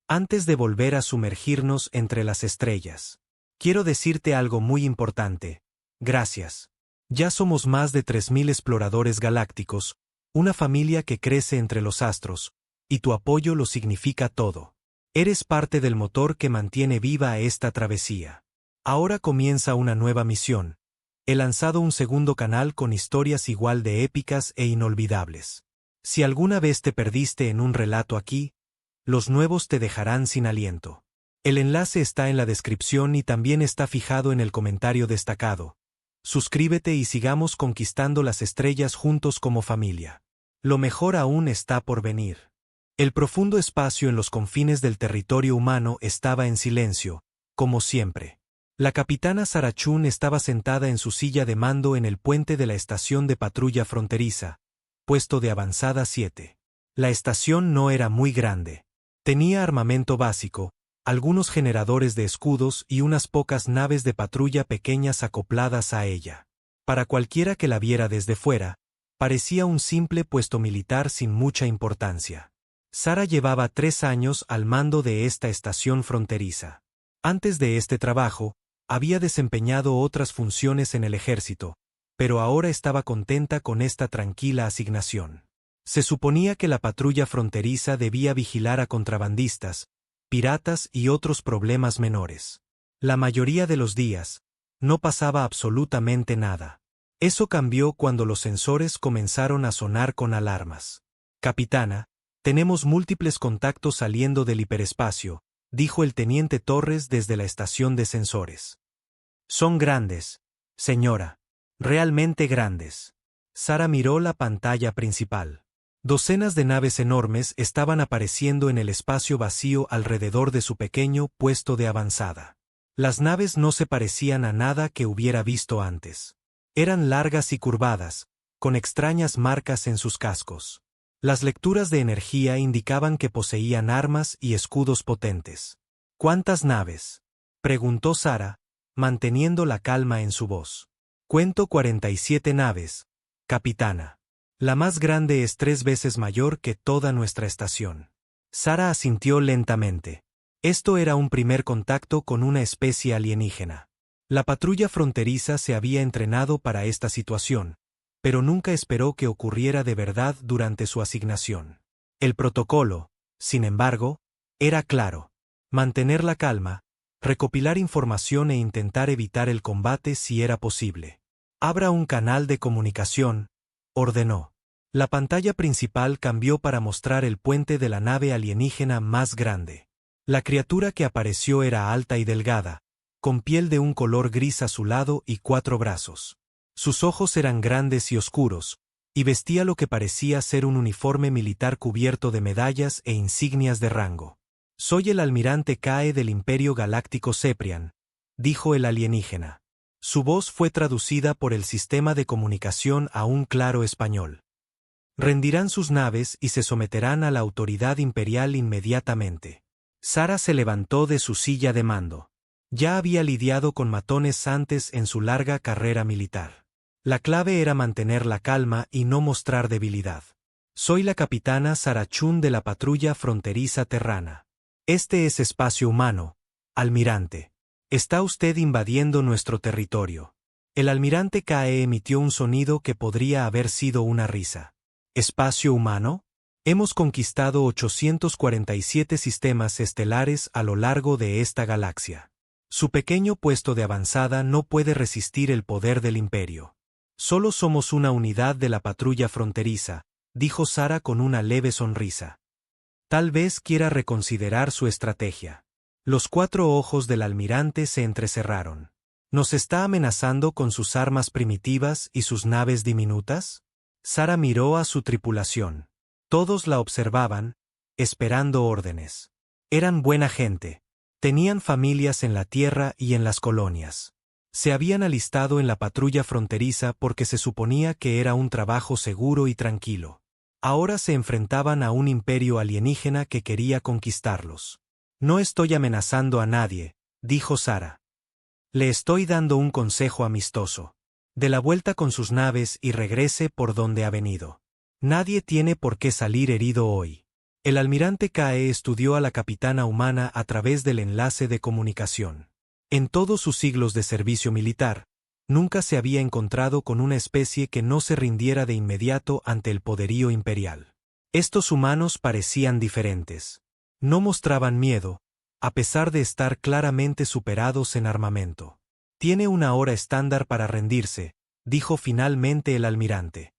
Antes de volver a sumergirnos entre las estrellas, quiero decirte algo muy importante. Gracias. Ya somos más de 3000 exploradores galácticos, una familia que crece entre los astros, y tu apoyo lo significa todo. Eres parte del motor que mantiene viva esta travesía. Ahora comienza una nueva misión. He lanzado un segundo canal con historias igual de épicas e inolvidables. Si alguna vez te perdiste en un relato aquí, los nuevos te dejarán sin aliento. El enlace está en la descripción y también está fijado en el comentario destacado. Suscríbete y sigamos conquistando las estrellas juntos como familia. Lo mejor aún está por venir. El profundo espacio en los confines del territorio humano estaba en silencio, como siempre. La capitana Sarah Chun estaba sentada en su silla de mando en el puente de la estación de patrulla fronteriza, puesto de avanzada 7. La estación no era muy grande. Tenía armamento básico, algunos generadores de escudos y unas pocas naves de patrulla pequeñas acopladas a ella. Para cualquiera que la viera desde fuera, parecía un simple puesto militar sin mucha importancia. Sarah llevaba 3 años al mando de esta estación fronteriza. Antes de este trabajo, había desempeñado otras funciones en el ejército, pero ahora estaba contenta con esta tranquila asignación. Se suponía que la patrulla fronteriza debía vigilar a contrabandistas, piratas y otros problemas menores. La mayoría de los días, no pasaba absolutamente nada. Eso cambió cuando los sensores comenzaron a sonar con alarmas. Capitana, tenemos múltiples contactos saliendo del hiperespacio, dijo el teniente Torres desde la estación de sensores. Son grandes, señora. Realmente grandes. Sarah miró la pantalla principal. Docenas de naves enormes estaban apareciendo en el espacio vacío alrededor de su pequeño puesto de avanzada. Las naves no se parecían a nada que hubiera visto antes. Eran largas y curvadas, con extrañas marcas en sus cascos. Las lecturas de energía indicaban que poseían armas y escudos potentes. ¿Cuántas naves?, preguntó Sarah, manteniendo la calma en su voz. Cuento 47 naves, capitana. La más grande es 3 veces mayor que toda nuestra estación. Sarah asintió lentamente. Esto era un primer contacto con una especie alienígena. La patrulla fronteriza se había entrenado para esta situación, pero nunca esperó que ocurriera de verdad durante su asignación. El protocolo, sin embargo, era claro. Mantener la calma, recopilar información e intentar evitar el combate si era posible. Abra un canal de comunicación, ordenó. La pantalla principal cambió para mostrar el puente de la nave alienígena más grande. La criatura que apareció era alta y delgada, con piel de un color gris azulado y 4 brazos. Sus ojos eran grandes y oscuros, y vestía lo que parecía ser un uniforme militar cubierto de medallas e insignias de rango. Soy el almirante Kae del Imperio Galáctico Ceprian, dijo el alienígena. Su voz fue traducida por el sistema de comunicación a un claro español. Rendirán sus naves y se someterán a la autoridad imperial inmediatamente. Sarah se levantó de su silla de mando. Ya había lidiado con matones antes en su larga carrera militar. La clave era mantener la calma y no mostrar debilidad. Soy la capitana Sarah Chun de la patrulla fronteriza terrana. Este es espacio humano, almirante. Está usted invadiendo nuestro territorio. El almirante Kae emitió un sonido que podría haber sido una risa. ¿Espacio humano? Hemos conquistado 847 sistemas estelares a lo largo de esta galaxia. Su pequeño puesto de avanzada no puede resistir el poder del imperio. Solo somos una unidad de la patrulla fronteriza, dijo Sarah con una leve sonrisa. Tal vez quiera reconsiderar su estrategia. Los 4 ojos del almirante se entrecerraron. ¿Nos está amenazando con sus armas primitivas y sus naves diminutas? Sarah miró a su tripulación. Todos la observaban, esperando órdenes. Eran buena gente. Tenían familias en la tierra y en las colonias. Se habían alistado en la patrulla fronteriza porque se suponía que era un trabajo seguro y tranquilo. Ahora se enfrentaban a un imperio alienígena que quería conquistarlos. No estoy amenazando a nadie, dijo Sarah. Le estoy dando un consejo amistoso. Dé la vuelta con sus naves y regrese por donde ha venido. Nadie tiene por qué salir herido hoy. El almirante Kae estudió a la capitana humana a través del enlace de comunicación. En todos sus siglos de servicio militar, nunca se había encontrado con una especie que no se rindiera de inmediato ante el poderío imperial. Estos humanos parecían diferentes. No mostraban miedo, a pesar de estar claramente superados en armamento. Tiene una hora estándar para rendirse, dijo finalmente el almirante.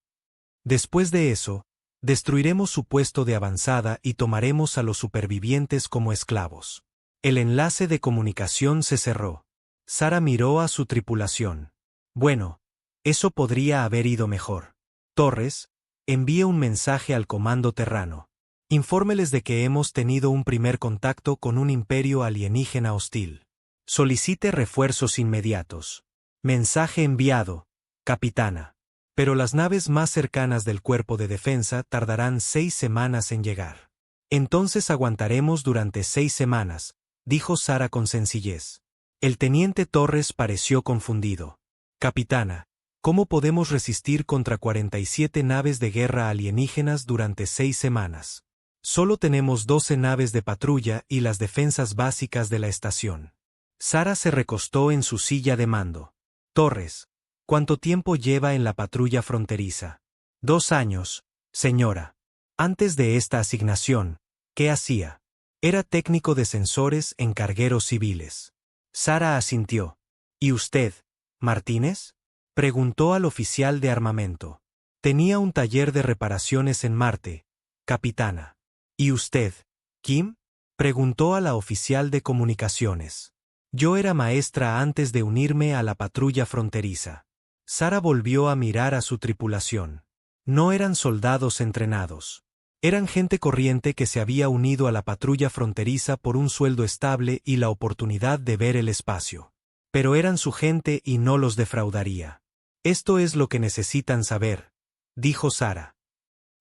Después de eso, destruiremos su puesto de avanzada y tomaremos a los supervivientes como esclavos. El enlace de comunicación se cerró. Sara miró a su tripulación. Bueno, eso podría haber ido mejor. Torres, envíe un mensaje al comando terrano. Infórmeles de que hemos tenido un primer contacto con un imperio alienígena hostil. Solicite refuerzos inmediatos. Mensaje enviado, capitana. Pero las naves más cercanas del cuerpo de defensa tardarán 6 semanas en llegar. Entonces aguantaremos durante 6 semanas, dijo Sara con sencillez. El teniente Torres pareció confundido. Capitana, ¿cómo podemos resistir contra 47 naves de guerra alienígenas durante 6 semanas? Solo tenemos 12 naves de patrulla y las defensas básicas de la estación. Sara se recostó en su silla de mando. Torres, ¿cuánto tiempo lleva en la patrulla fronteriza? 2 años, señora. Antes de esta asignación, ¿qué hacía? Era técnico de sensores en cargueros civiles. Sara asintió. ¿Y usted, Martínez? Preguntó al oficial de armamento. Tenía un taller de reparaciones en Marte, capitana. ¿Y usted, Kim? Preguntó a la oficial de comunicaciones. Yo era maestra antes de unirme a la patrulla fronteriza. Sara volvió a mirar a su tripulación. No eran soldados entrenados. Eran gente corriente que se había unido a la patrulla fronteriza por un sueldo estable y la oportunidad de ver el espacio. Pero eran su gente y no los defraudaría. Esto es lo que necesitan saber, dijo Sara.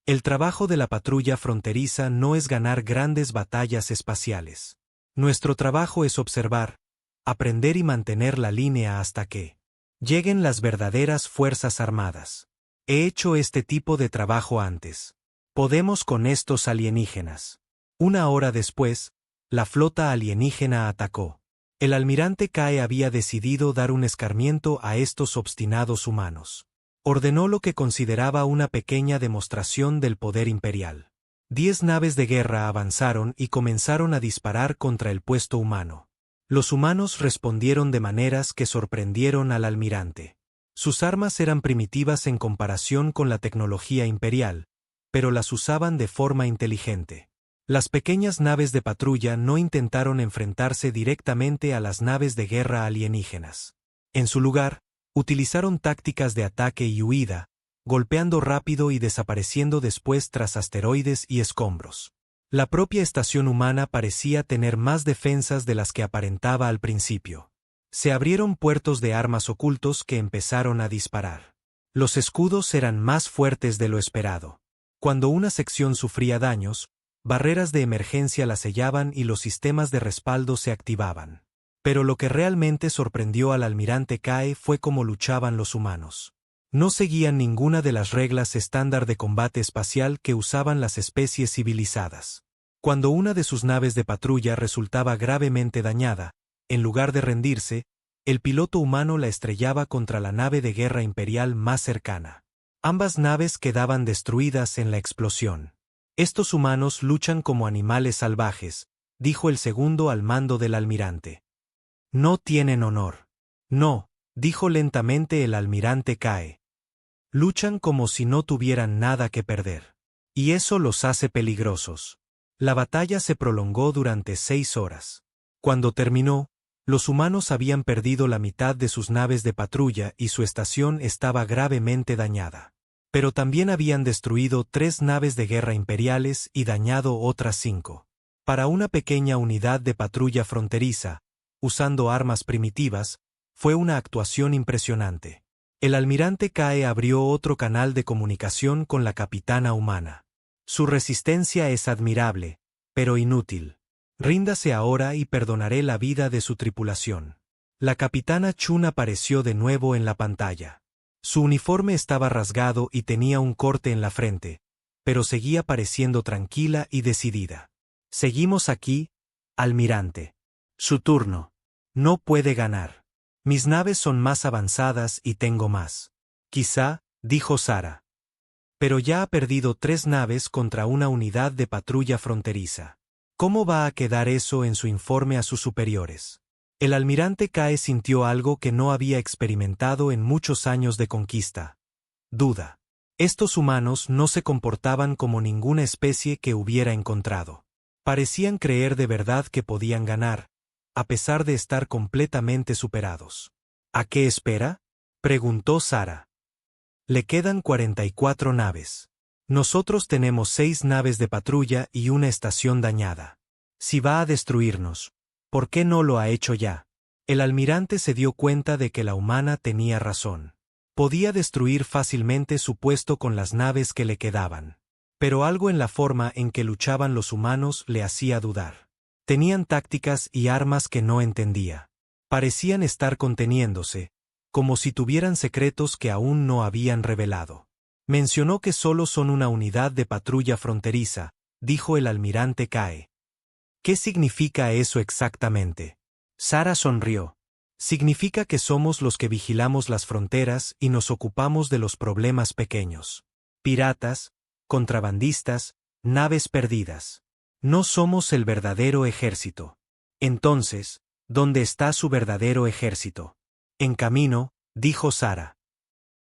El trabajo de la patrulla fronteriza no es ganar grandes batallas espaciales. Nuestro trabajo es observar, aprender y mantener la línea hasta que lleguen las verdaderas fuerzas armadas. He hecho este tipo de trabajo antes. Podemos con estos alienígenas. 1 hora después, la flota alienígena atacó. El almirante Kae había decidido dar un escarmiento a estos obstinados humanos. Ordenó lo que consideraba una pequeña demostración del poder imperial. 10 naves de guerra avanzaron y comenzaron a disparar contra el puesto humano. Los humanos respondieron de maneras que sorprendieron al almirante. Sus armas eran primitivas en comparación con la tecnología imperial, pero las usaban de forma inteligente. Las pequeñas naves de patrulla no intentaron enfrentarse directamente a las naves de guerra alienígenas. En su lugar, utilizaron tácticas de ataque y huida, golpeando rápido y desapareciendo después tras asteroides y escombros. La propia estación humana parecía tener más defensas de las que aparentaba al principio. Se abrieron puertos de armas ocultos que empezaron a disparar. Los escudos eran más fuertes de lo esperado. Cuando una sección sufría daños, barreras de emergencia la sellaban y los sistemas de respaldo se activaban. Pero lo que realmente sorprendió al almirante Kae fue cómo luchaban los humanos. No seguían ninguna de las reglas estándar de combate espacial que usaban las especies civilizadas. Cuando una de sus naves de patrulla resultaba gravemente dañada, en lugar de rendirse, el piloto humano la estrellaba contra la nave de guerra imperial más cercana. Ambas naves quedaban destruidas en la explosión. Estos humanos luchan como animales salvajes, dijo el segundo al mando del almirante. No tienen honor. No, dijo lentamente el almirante Kae. Luchan como si no tuvieran nada que perder. Y eso los hace peligrosos. La batalla se prolongó durante 6 horas. Cuando terminó, los humanos habían perdido la mitad de sus naves de patrulla y su estación estaba gravemente dañada. Pero también habían destruido 3 naves de guerra imperiales y dañado otras 5. Para una pequeña unidad de patrulla fronteriza, usando armas primitivas, fue una actuación impresionante. El almirante Kae abrió otro canal de comunicación con la capitana humana. Su resistencia es admirable, pero inútil. Ríndase ahora y perdonaré la vida de su tripulación. La capitana Chun apareció de nuevo en la pantalla. Su uniforme estaba rasgado y tenía un corte en la frente, pero seguía pareciendo tranquila y decidida. Seguimos aquí, almirante. Su turno. No puede ganar. Mis naves son más avanzadas y tengo más. Quizá, dijo Sara. Pero ya ha perdido 3 naves contra una unidad de patrulla fronteriza. ¿Cómo va a quedar eso en su informe a sus superiores? El almirante Cae sintió algo que no había experimentado en muchos años de conquista. Duda. Estos humanos no se comportaban como ninguna especie que hubiera encontrado. Parecían creer de verdad que podían ganar, a pesar de estar completamente superados. ¿A qué espera?, preguntó Sara. Le quedan 44 naves. Nosotros tenemos 6 naves de patrulla y una estación dañada. Si va a destruirnos, ¿por qué no lo ha hecho ya? El almirante se dio cuenta de que la humana tenía razón. Podía destruir fácilmente su puesto con las naves que le quedaban. Pero algo en la forma en que luchaban los humanos le hacía dudar. Tenían tácticas y armas que no entendía. Parecían estar conteniéndose, como si tuvieran secretos que aún no habían revelado. Mencionó que solo son una unidad de patrulla fronteriza, dijo el almirante Cae. ¿Qué significa eso exactamente? Sara sonrió. Significa que somos los que vigilamos las fronteras y nos ocupamos de los problemas pequeños. Piratas, contrabandistas, naves perdidas. No somos el verdadero ejército. Entonces, ¿dónde está su verdadero ejército? En camino, dijo Sara.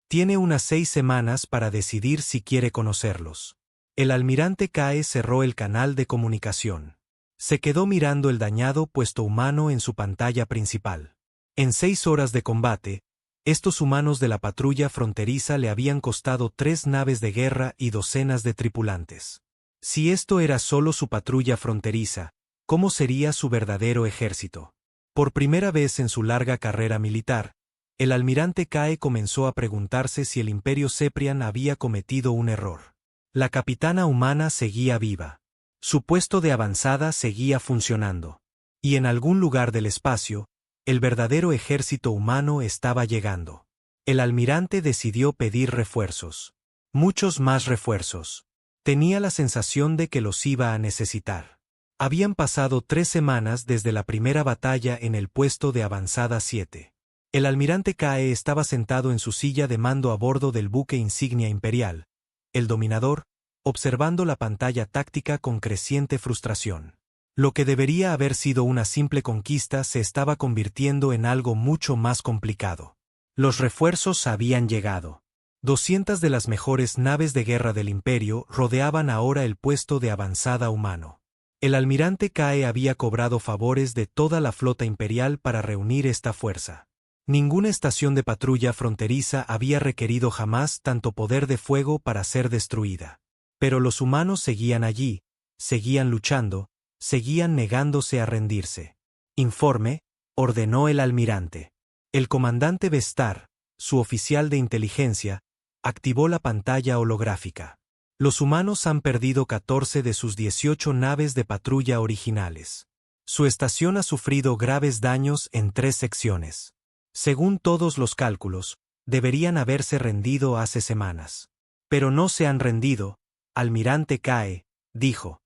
Tiene unas 6 semanas para decidir si quiere conocerlos. El almirante Cae cerró el canal de comunicación. Se quedó mirando el dañado puesto humano en su pantalla principal. En 6 horas de combate, estos humanos de la patrulla fronteriza le habían costado 3 naves de guerra y docenas de tripulantes. Si esto era solo su patrulla fronteriza, ¿cómo sería su verdadero ejército? Por primera vez en su larga carrera militar, el almirante Cae comenzó a preguntarse si el Imperio Ceprian había cometido un error. La capitana humana seguía viva. Su puesto de avanzada seguía funcionando. Y en algún lugar del espacio, el verdadero ejército humano estaba llegando. El almirante decidió pedir refuerzos. Muchos más refuerzos. Tenía la sensación de que los iba a necesitar. Habían pasado 3 semanas desde la primera batalla en el puesto de avanzada 7. El almirante Cae estaba sentado en su silla de mando a bordo del buque insignia imperial, el Dominador, observando la pantalla táctica con creciente frustración. Lo que debería haber sido una simple conquista se estaba convirtiendo en algo mucho más complicado. Los refuerzos habían llegado. 200 de las mejores naves de guerra del Imperio rodeaban ahora el puesto de avanzada humano. El almirante Cae había cobrado favores de toda la flota imperial para reunir esta fuerza. Ninguna estación de patrulla fronteriza había requerido jamás tanto poder de fuego para ser destruida. Pero los humanos seguían allí, seguían luchando, seguían negándose a rendirse. Informe, ordenó el almirante. El comandante Vestar, su oficial de inteligencia, activó la pantalla holográfica. Los humanos han perdido 14 de sus 18 naves de patrulla originales. Su estación ha sufrido graves daños en 3 secciones. Según todos los cálculos, deberían haberse rendido hace semanas. Pero no se han rendido, almirante Cae, dijo.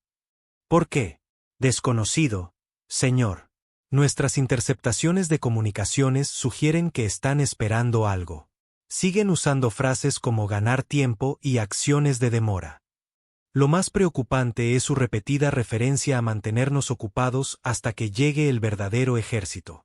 ¿Por qué? Desconocido, señor. Nuestras interceptaciones de comunicaciones sugieren que están esperando algo. Siguen usando frases como ganar tiempo y acciones de demora. Lo más preocupante es su repetida referencia a mantenernos ocupados hasta que llegue el verdadero ejército.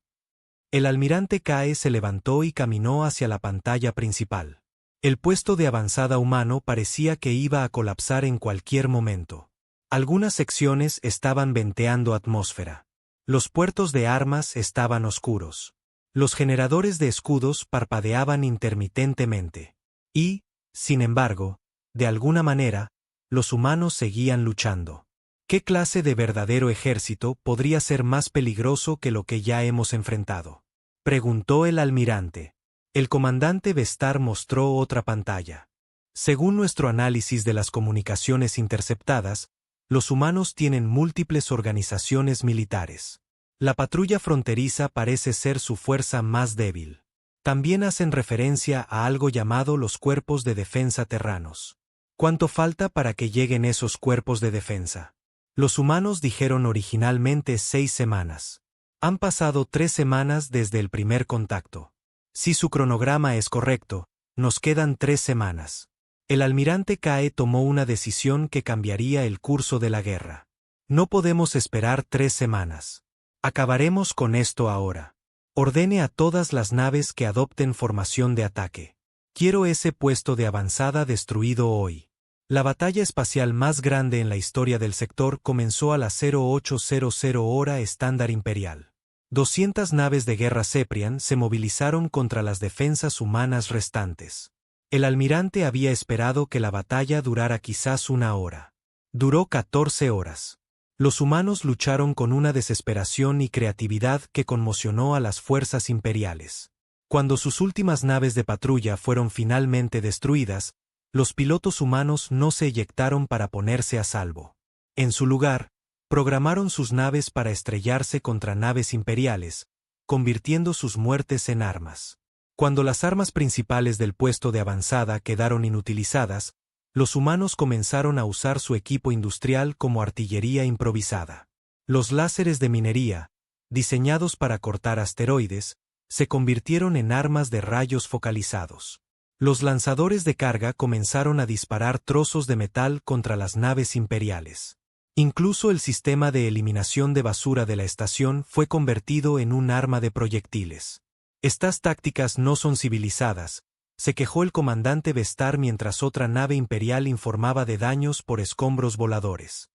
El almirante Cae se levantó y caminó hacia la pantalla principal. El puesto de avanzada humano parecía que iba a colapsar en cualquier momento. Algunas secciones estaban venteando atmósfera. Los puertos de armas estaban oscuros. Los generadores de escudos parpadeaban intermitentemente. Y, sin embargo, de alguna manera, los humanos seguían luchando. ¿Qué clase de verdadero ejército podría ser más peligroso que lo que ya hemos enfrentado?, preguntó el almirante. El comandante Vestar mostró otra pantalla. Según nuestro análisis de las comunicaciones interceptadas, los humanos tienen múltiples organizaciones militares. La patrulla fronteriza parece ser su fuerza más débil. También hacen referencia a algo llamado los cuerpos de defensa terranos. ¿Cuánto falta para que lleguen esos cuerpos de defensa? Los humanos dijeron originalmente 6 semanas. Han pasado 3 semanas desde el primer contacto. Si su cronograma es correcto, nos quedan 3 semanas. El almirante Kae tomó una decisión que cambiaría el curso de la guerra. No podemos esperar 3 semanas. Acabaremos con esto ahora. Ordene a todas las naves que adopten formación de ataque. Quiero ese puesto de avanzada destruido hoy. La batalla espacial más grande en la historia del sector comenzó a las 0800 hora estándar imperial. 200 naves de guerra Ceprian se movilizaron contra las defensas humanas restantes. El almirante había esperado que la batalla durara quizás 1 hora. Duró 14 horas. Los humanos lucharon con una desesperación y creatividad que conmocionó a las fuerzas imperiales. Cuando sus últimas naves de patrulla fueron finalmente destruidas, los pilotos humanos no se eyectaron para ponerse a salvo. En su lugar, programaron sus naves para estrellarse contra naves imperiales, convirtiendo sus muertes en armas. Cuando las armas principales del puesto de avanzada quedaron inutilizadas, los humanos comenzaron a usar su equipo industrial como artillería improvisada. Los láseres de minería, diseñados para cortar asteroides, se convirtieron en armas de rayos focalizados. Los lanzadores de carga comenzaron a disparar trozos de metal contra las naves imperiales. Incluso el sistema de eliminación de basura de la estación fue convertido en un arma de proyectiles. Estas tácticas no son civilizadas, se quejó el comandante Vestar mientras otra nave imperial informaba de daños por escombros voladores.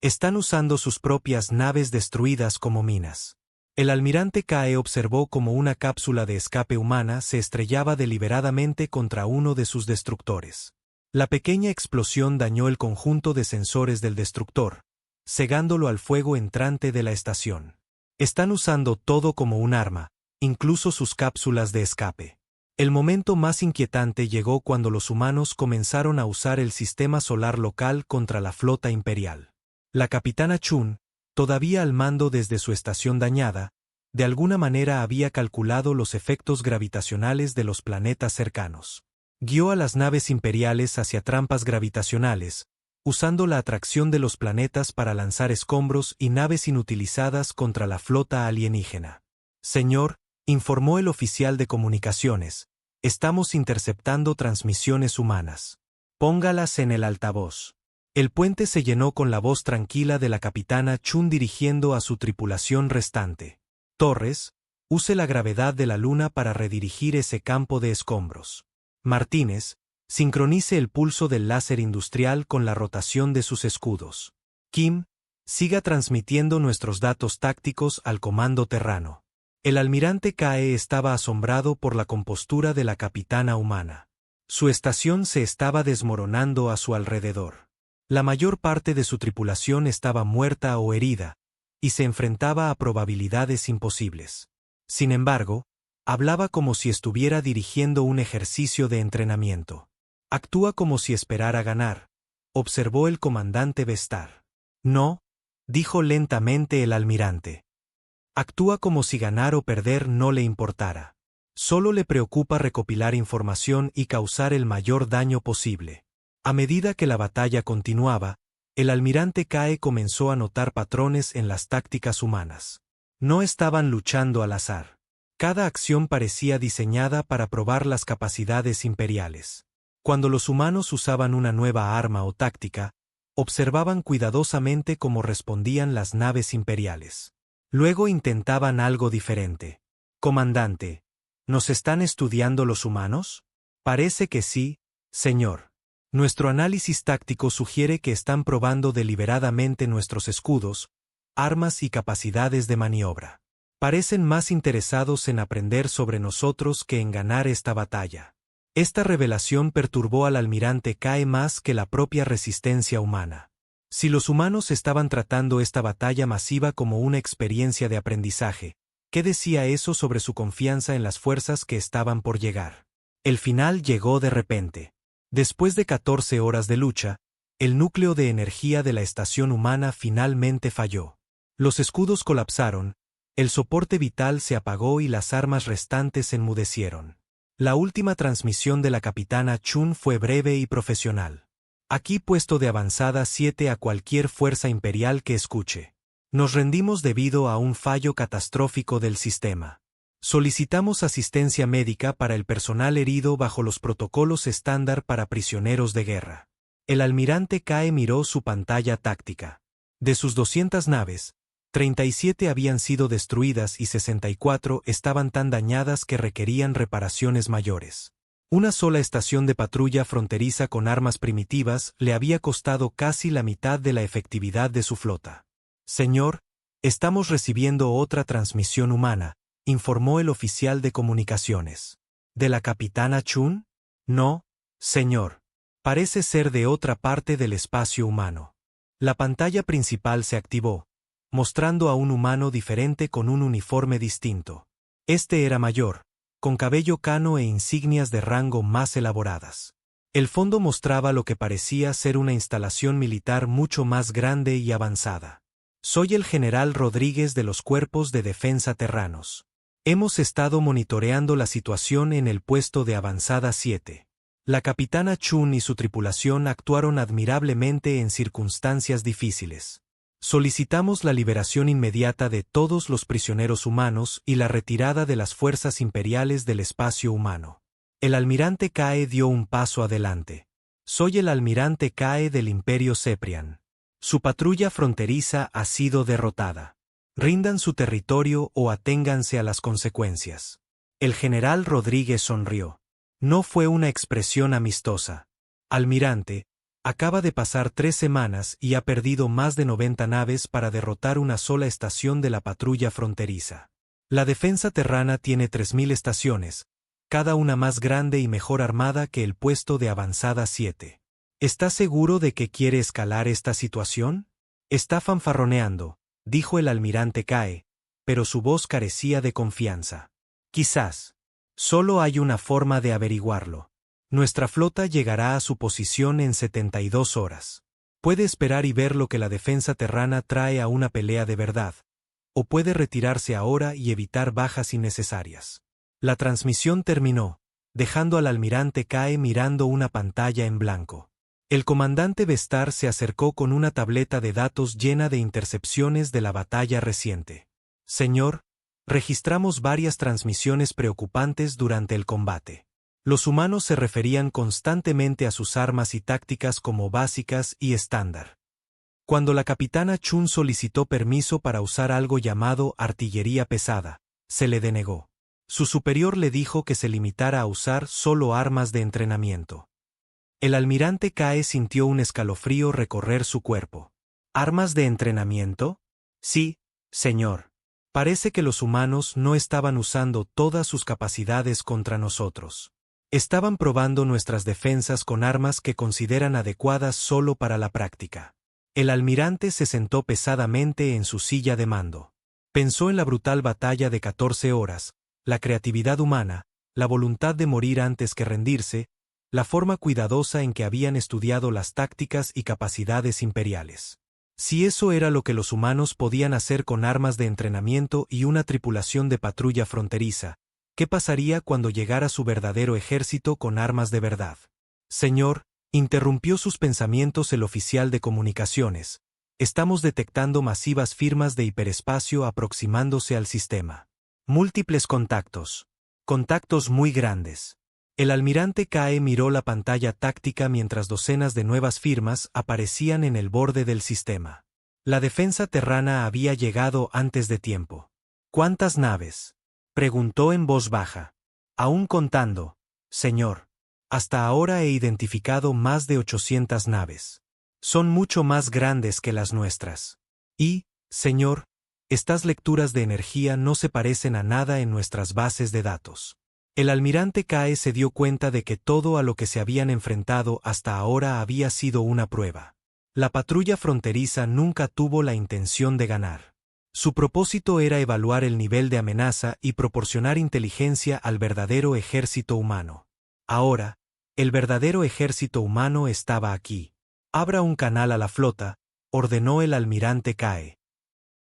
Están usando sus propias naves destruidas como minas. El almirante Kae observó cómo una cápsula de escape humana se estrellaba deliberadamente contra uno de sus destructores. La pequeña explosión dañó el conjunto de sensores del destructor, cegándolo al fuego entrante de la estación. Están usando todo como un arma, incluso sus cápsulas de escape. El momento más inquietante llegó cuando los humanos comenzaron a usar el sistema solar local contra la flota imperial. La capitana Chun, todavía al mando desde su estación dañada, de alguna manera había calculado los efectos gravitacionales de los planetas cercanos. Guió a las naves imperiales hacia trampas gravitacionales, usando la atracción de los planetas para lanzar escombros y naves inutilizadas contra la flota alienígena. Señor, informó el oficial de comunicaciones, estamos interceptando transmisiones humanas. Póngalas en el altavoz. El puente se llenó con la voz tranquila de la capitana Chun dirigiendo a su tripulación restante. Torres, use la gravedad de la luna para redirigir ese campo de escombros. Martínez, sincronice el pulso del láser industrial con la rotación de sus escudos. Kim, siga transmitiendo nuestros datos tácticos al comando terrano. El almirante Kae estaba asombrado por la compostura de la capitana humana. Su estación se estaba desmoronando a su alrededor. La mayor parte de su tripulación estaba muerta o herida, y se enfrentaba a probabilidades imposibles. Sin embargo, hablaba como si estuviera dirigiendo un ejercicio de entrenamiento. Actúa como si esperara ganar, observó el comandante Vestar. No, dijo lentamente el almirante. Actúa como si ganar o perder no le importara. Solo le preocupa recopilar información y causar el mayor daño posible. A medida que la batalla continuaba, el almirante Kae comenzó a notar patrones en las tácticas humanas. No estaban luchando al azar. Cada acción parecía diseñada para probar las capacidades imperiales. Cuando los humanos usaban una nueva arma o táctica, observaban cuidadosamente cómo respondían las naves imperiales. Luego intentaban algo diferente. Comandante, ¿nos están estudiando los humanos? Parece que sí, señor. Nuestro análisis táctico sugiere que están probando deliberadamente nuestros escudos, armas y capacidades de maniobra. Parecen más interesados en aprender sobre nosotros que en ganar esta batalla. Esta revelación perturbó al almirante Kae más que la propia resistencia humana. Si los humanos estaban tratando esta batalla masiva como una experiencia de aprendizaje, ¿qué decía eso sobre su confianza en las fuerzas que estaban por llegar? El final llegó de repente. Después de 14 horas de lucha, el núcleo de energía de la estación humana finalmente falló. Los escudos colapsaron, el soporte vital se apagó y las armas restantes enmudecieron. La última transmisión de la capitana Chun fue breve y profesional. Aquí puesto de avanzada 7 a cualquier fuerza imperial que escuche. Nos rendimos debido a un fallo catastrófico del sistema. Solicitamos asistencia médica para el personal herido bajo los protocolos estándar para prisioneros de guerra. El almirante Kae miró su pantalla táctica. De sus 200 naves, 37 habían sido destruidas y 64 estaban tan dañadas que requerían reparaciones mayores. Una sola estación de patrulla fronteriza con armas primitivas le había costado casi la mitad de la efectividad de su flota. Señor, estamos recibiendo otra transmisión humana, informó el oficial de comunicaciones. ¿De la capitana Chun? No, señor. Parece ser de otra parte del espacio humano. La pantalla principal se activó, mostrando a un humano diferente con un uniforme distinto. Este era mayor, con cabello cano e insignias de rango más elaboradas. El fondo mostraba lo que parecía ser una instalación militar mucho más grande y avanzada. Soy el general Rodríguez de los Cuerpos de Defensa Terranos. Hemos estado monitoreando la situación en el puesto de avanzada 7. La capitana Chun y su tripulación actuaron admirablemente en circunstancias difíciles. Solicitamos la liberación inmediata de todos los prisioneros humanos y la retirada de las fuerzas imperiales del espacio humano. El almirante Kae dio un paso adelante. Soy el almirante Kae del Imperio Ceprian. Su patrulla fronteriza ha sido derrotada. Rindan su territorio o aténganse a las consecuencias. El general Rodríguez sonrió. No fue una expresión amistosa. Almirante, acaba de pasar 3 semanas y ha perdido más de 90 naves para derrotar una sola estación de la patrulla fronteriza. La defensa terrana tiene 3000 estaciones, cada una más grande y mejor armada que el puesto de avanzada 7. ¿Está seguro de que quiere escalar esta situación? Está fanfarroneando, dijo el almirante Kae, pero su voz carecía de confianza. Quizás. Solo hay una forma de averiguarlo. Nuestra flota llegará a su posición en 72 horas. Puede esperar y ver lo que la defensa terrana trae a una pelea de verdad, o puede retirarse ahora y evitar bajas innecesarias. La transmisión terminó, dejando al almirante Kae mirando una pantalla en blanco. El comandante Vestar se acercó con una tableta de datos llena de intercepciones de la batalla reciente. Señor, registramos varias transmisiones preocupantes durante el combate. Los humanos se referían constantemente a sus armas y tácticas como básicas y estándar. Cuando la capitana Chun solicitó permiso para usar algo llamado artillería pesada, se le denegó. Su superior le dijo que se limitara a usar solo armas de entrenamiento. El almirante Kae sintió un escalofrío recorrer su cuerpo. ¿Armas de entrenamiento? Sí, señor. Parece que los humanos no estaban usando todas sus capacidades contra nosotros. Estaban probando nuestras defensas con armas que consideran adecuadas solo para la práctica. El almirante se sentó pesadamente en su silla de mando. Pensó en la brutal batalla de 14 horas, la creatividad humana, la voluntad de morir antes que rendirse, la forma cuidadosa en que habían estudiado las tácticas y capacidades imperiales. Si eso era lo que los humanos podían hacer con armas de entrenamiento y una tripulación de patrulla fronteriza, ¿qué pasaría cuando llegara su verdadero ejército con armas de verdad? Señor, interrumpió sus pensamientos el oficial de comunicaciones. Estamos detectando masivas firmas de hiperespacio aproximándose al sistema. Múltiples contactos. Contactos muy grandes. El almirante Kae miró la pantalla táctica mientras docenas de nuevas firmas aparecían en el borde del sistema. La defensa terrana había llegado antes de tiempo. ¿Cuántas naves? Preguntó en voz baja. Aún contando, señor. Hasta ahora he identificado más de 800 naves. Son mucho más grandes que las nuestras. Y, señor, estas lecturas de energía no se parecen a nada en nuestras bases de datos. El almirante Kae se dio cuenta de que todo a lo que se habían enfrentado hasta ahora había sido una prueba. La patrulla fronteriza nunca tuvo la intención de ganar. Su propósito era evaluar el nivel de amenaza y proporcionar inteligencia al verdadero ejército humano. Ahora, el verdadero ejército humano estaba aquí. Abra un canal a la flota, ordenó el almirante Kae.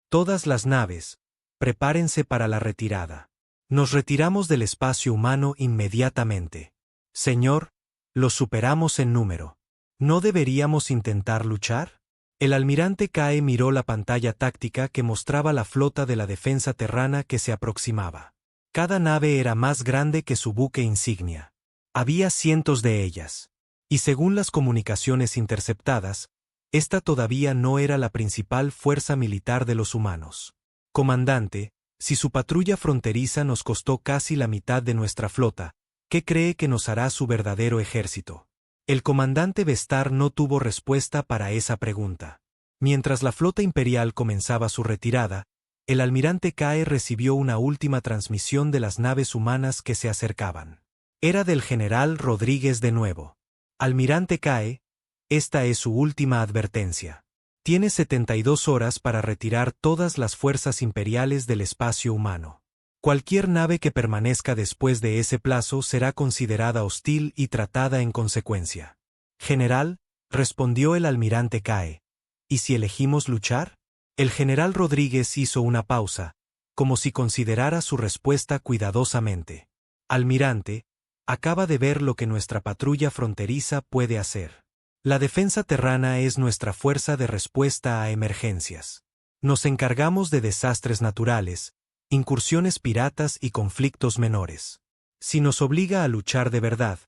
Todas las naves, prepárense para la retirada. Nos retiramos del espacio humano inmediatamente. Señor, los superamos en número. ¿No deberíamos intentar luchar? El almirante Cae miró la pantalla táctica que mostraba la flota de la defensa terrana que se aproximaba. Cada nave era más grande que su buque insignia. Había cientos de ellas. Y según las comunicaciones interceptadas, esta todavía no era la principal fuerza militar de los humanos. Comandante, si su patrulla fronteriza nos costó casi la mitad de nuestra flota, ¿qué cree que nos hará su verdadero ejército? El comandante Vestar no tuvo respuesta para esa pregunta. Mientras la flota imperial comenzaba su retirada, el almirante Cae recibió una última transmisión de las naves humanas que se acercaban. Era del general Rodríguez de nuevo. Almirante Cae, esta es su última advertencia. Tiene 72 horas para retirar todas las fuerzas imperiales del espacio humano. Cualquier nave que permanezca después de ese plazo será considerada hostil y tratada en consecuencia. General, respondió el almirante Cae. ¿Y si elegimos luchar? El general Rodríguez hizo una pausa, como si considerara su respuesta cuidadosamente. Almirante, acaba de ver lo que nuestra patrulla fronteriza puede hacer. La defensa terrana es nuestra fuerza de respuesta a emergencias. Nos encargamos de desastres naturales, incursiones piratas y conflictos menores. Si nos obliga a luchar de verdad,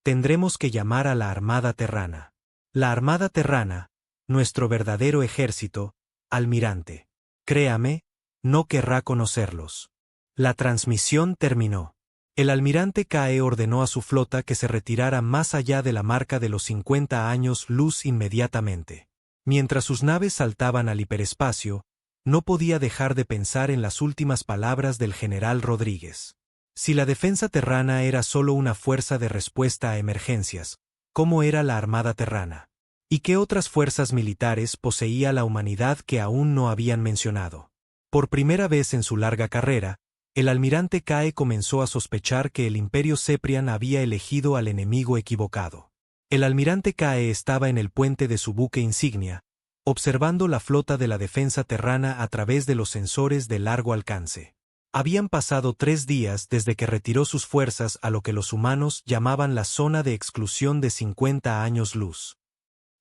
tendremos que llamar a la Armada Terrana. La Armada Terrana, nuestro verdadero ejército, almirante. Créame, no querrá conocerlos. La transmisión terminó. El almirante Cae ordenó a su flota que se retirara más allá de la marca de los 50 años luz inmediatamente. Mientras sus naves saltaban al hiperespacio, no podía dejar de pensar en las últimas palabras del general Rodríguez. Si la defensa terrana era solo una fuerza de respuesta a emergencias, ¿cómo era la Armada Terrana? ¿Y qué otras fuerzas militares poseía la humanidad que aún no habían mencionado? Por primera vez en su larga carrera, el almirante Cae comenzó a sospechar que el Imperio Ceprian había elegido al enemigo equivocado. El almirante Cae estaba en el puente de su buque insignia, observando la flota de la defensa terrana a través de los sensores de largo alcance. Habían pasado 3 días desde que retiró sus fuerzas a lo que los humanos llamaban la zona de exclusión de 50 años luz.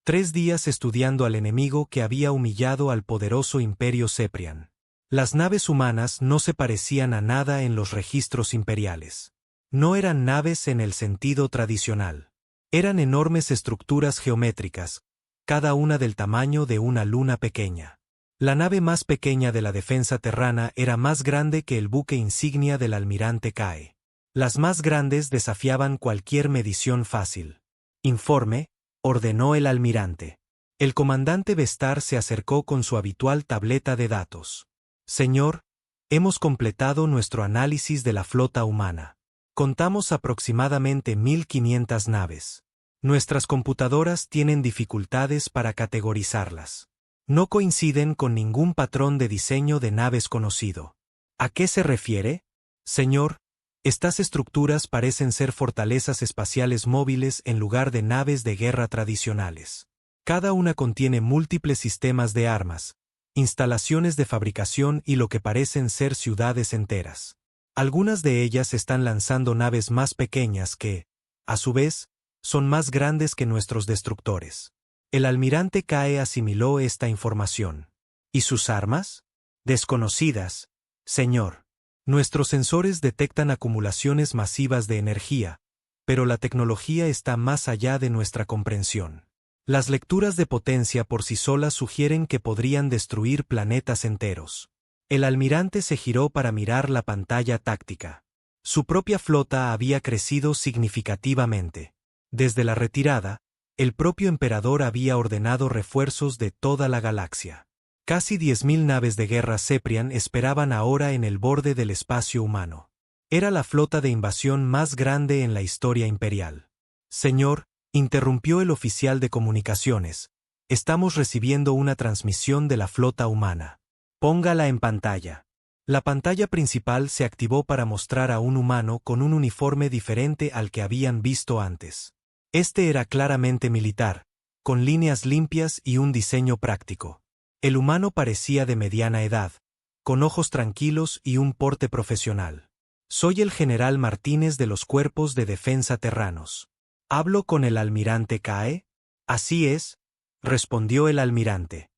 3 días estudiando al enemigo que había humillado al poderoso Imperio Ceprian. Las naves humanas no se parecían a nada en los registros imperiales. No eran naves en el sentido tradicional. Eran enormes estructuras geométricas, cada una del tamaño de una luna pequeña. La nave más pequeña de la defensa terrana era más grande que el buque insignia del almirante Cae. Las más grandes desafiaban cualquier medición fácil. Informe, ordenó el almirante. El comandante Vestar se acercó con su habitual tableta de datos. Señor, hemos completado nuestro análisis de la flota humana. Contamos aproximadamente 1500 naves. Nuestras computadoras tienen dificultades para categorizarlas. No coinciden con ningún patrón de diseño de naves conocido. ¿A qué se refiere? Señor, estas estructuras parecen ser fortalezas espaciales móviles en lugar de naves de guerra tradicionales. Cada una contiene múltiples sistemas de armas, instalaciones de fabricación y lo que parecen ser ciudades enteras. Algunas de ellas están lanzando naves más pequeñas que, a su vez, son más grandes que nuestros destructores. El almirante Cae asimiló esta información. ¿Y sus armas? Desconocidas, señor. Nuestros sensores detectan acumulaciones masivas de energía, pero la tecnología está más allá de nuestra comprensión. Las lecturas de potencia por sí solas sugieren que podrían destruir planetas enteros. El almirante se giró para mirar la pantalla táctica. Su propia flota había crecido significativamente. Desde la retirada, el propio emperador había ordenado refuerzos de toda la galaxia. Casi 10.000 naves de guerra Ceprian esperaban ahora en el borde del espacio humano. Era la flota de invasión más grande en la historia imperial. Señor, interrumpió el oficial de comunicaciones, estamos recibiendo una transmisión de la flota humana. Póngala en pantalla. La pantalla principal se activó para mostrar a un humano con un uniforme diferente al que habían visto antes. Este era claramente militar, con líneas limpias y un diseño práctico. El humano parecía de mediana edad, con ojos tranquilos y un porte profesional. Soy el general Martínez de los Cuerpos de Defensa Terranos. ¿Hablo con el almirante Cae? Así es, respondió el almirante.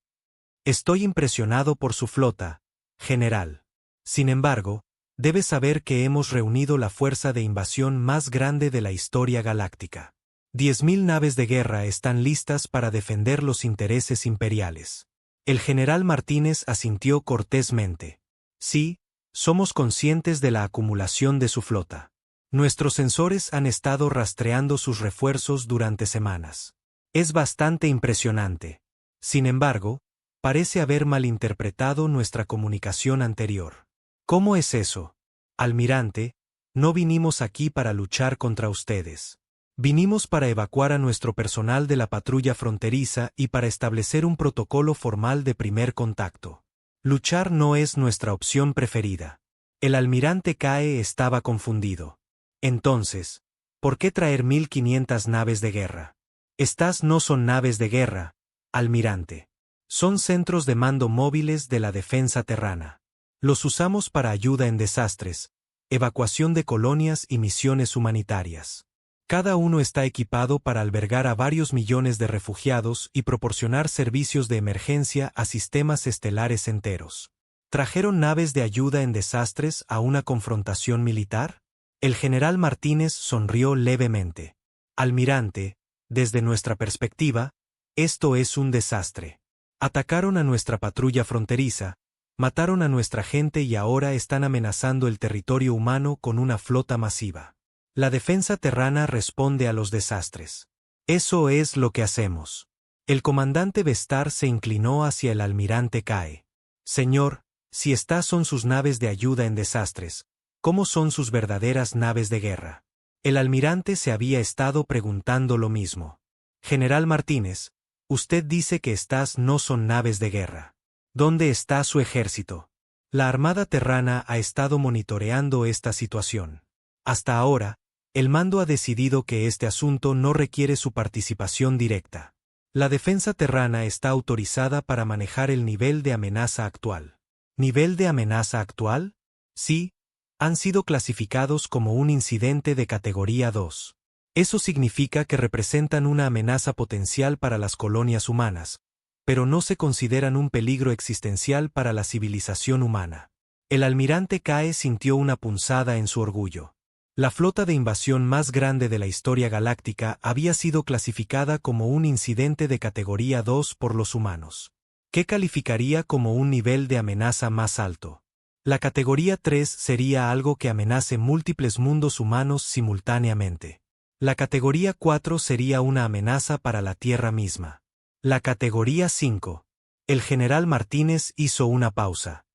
Estoy impresionado por su flota, general. Sin embargo, debe saber que hemos reunido la fuerza de invasión más grande de la historia galáctica. 10.000 naves de guerra están listas para defender los intereses imperiales. El general Martínez asintió cortésmente. Sí, somos conscientes de la acumulación de su flota. Nuestros sensores han estado rastreando sus refuerzos durante semanas. Es bastante impresionante. Sin embargo, parece haber malinterpretado nuestra comunicación anterior. ¿Cómo es eso? Almirante, no vinimos aquí para luchar contra ustedes. Vinimos para evacuar a nuestro personal de la patrulla fronteriza y para establecer un protocolo formal de primer contacto. Luchar no es nuestra opción preferida. El almirante Cae estaba confundido. Entonces, ¿por qué traer 1.500 naves de guerra? Estas no son naves de guerra, almirante. Son centros de mando móviles de la defensa terrana. Los usamos para ayuda en desastres, evacuación de colonias y misiones humanitarias. Cada uno está equipado para albergar a varios millones de refugiados y proporcionar servicios de emergencia a sistemas estelares enteros. ¿Trajeron naves de ayuda en desastres a una confrontación militar? El general Martínez sonrió levemente. Almirante, desde nuestra perspectiva, esto es un desastre. Atacaron a nuestra patrulla fronteriza, mataron a nuestra gente y ahora están amenazando el territorio humano con una flota masiva. La defensa terrana responde a los desastres. Eso es lo que hacemos. El comandante Vestar se inclinó hacia el almirante Cae. Señor, si estas son sus naves de ayuda en desastres, ¿cómo son sus verdaderas naves de guerra? El almirante se había estado preguntando lo mismo. General Martínez, usted dice que estas no son naves de guerra. ¿Dónde está su ejército? La Armada Terrana ha estado monitoreando esta situación. Hasta ahora, el mando ha decidido que este asunto no requiere su participación directa. La defensa terrana está autorizada para manejar el nivel de amenaza actual. ¿Nivel de amenaza actual? Sí, han sido clasificados como un incidente de categoría 2. Eso significa que representan una amenaza potencial para las colonias humanas, pero no se consideran un peligro existencial para la civilización humana. El almirante Cae sintió una punzada en su orgullo. La flota de invasión más grande de la historia galáctica había sido clasificada como un incidente de categoría 2 por los humanos. ¿Qué calificaría como un nivel de amenaza más alto? La categoría 3 sería algo que amenace múltiples mundos humanos simultáneamente. La categoría 4 sería una amenaza para la Tierra misma. La categoría 5. El general Martínez hizo una pausa.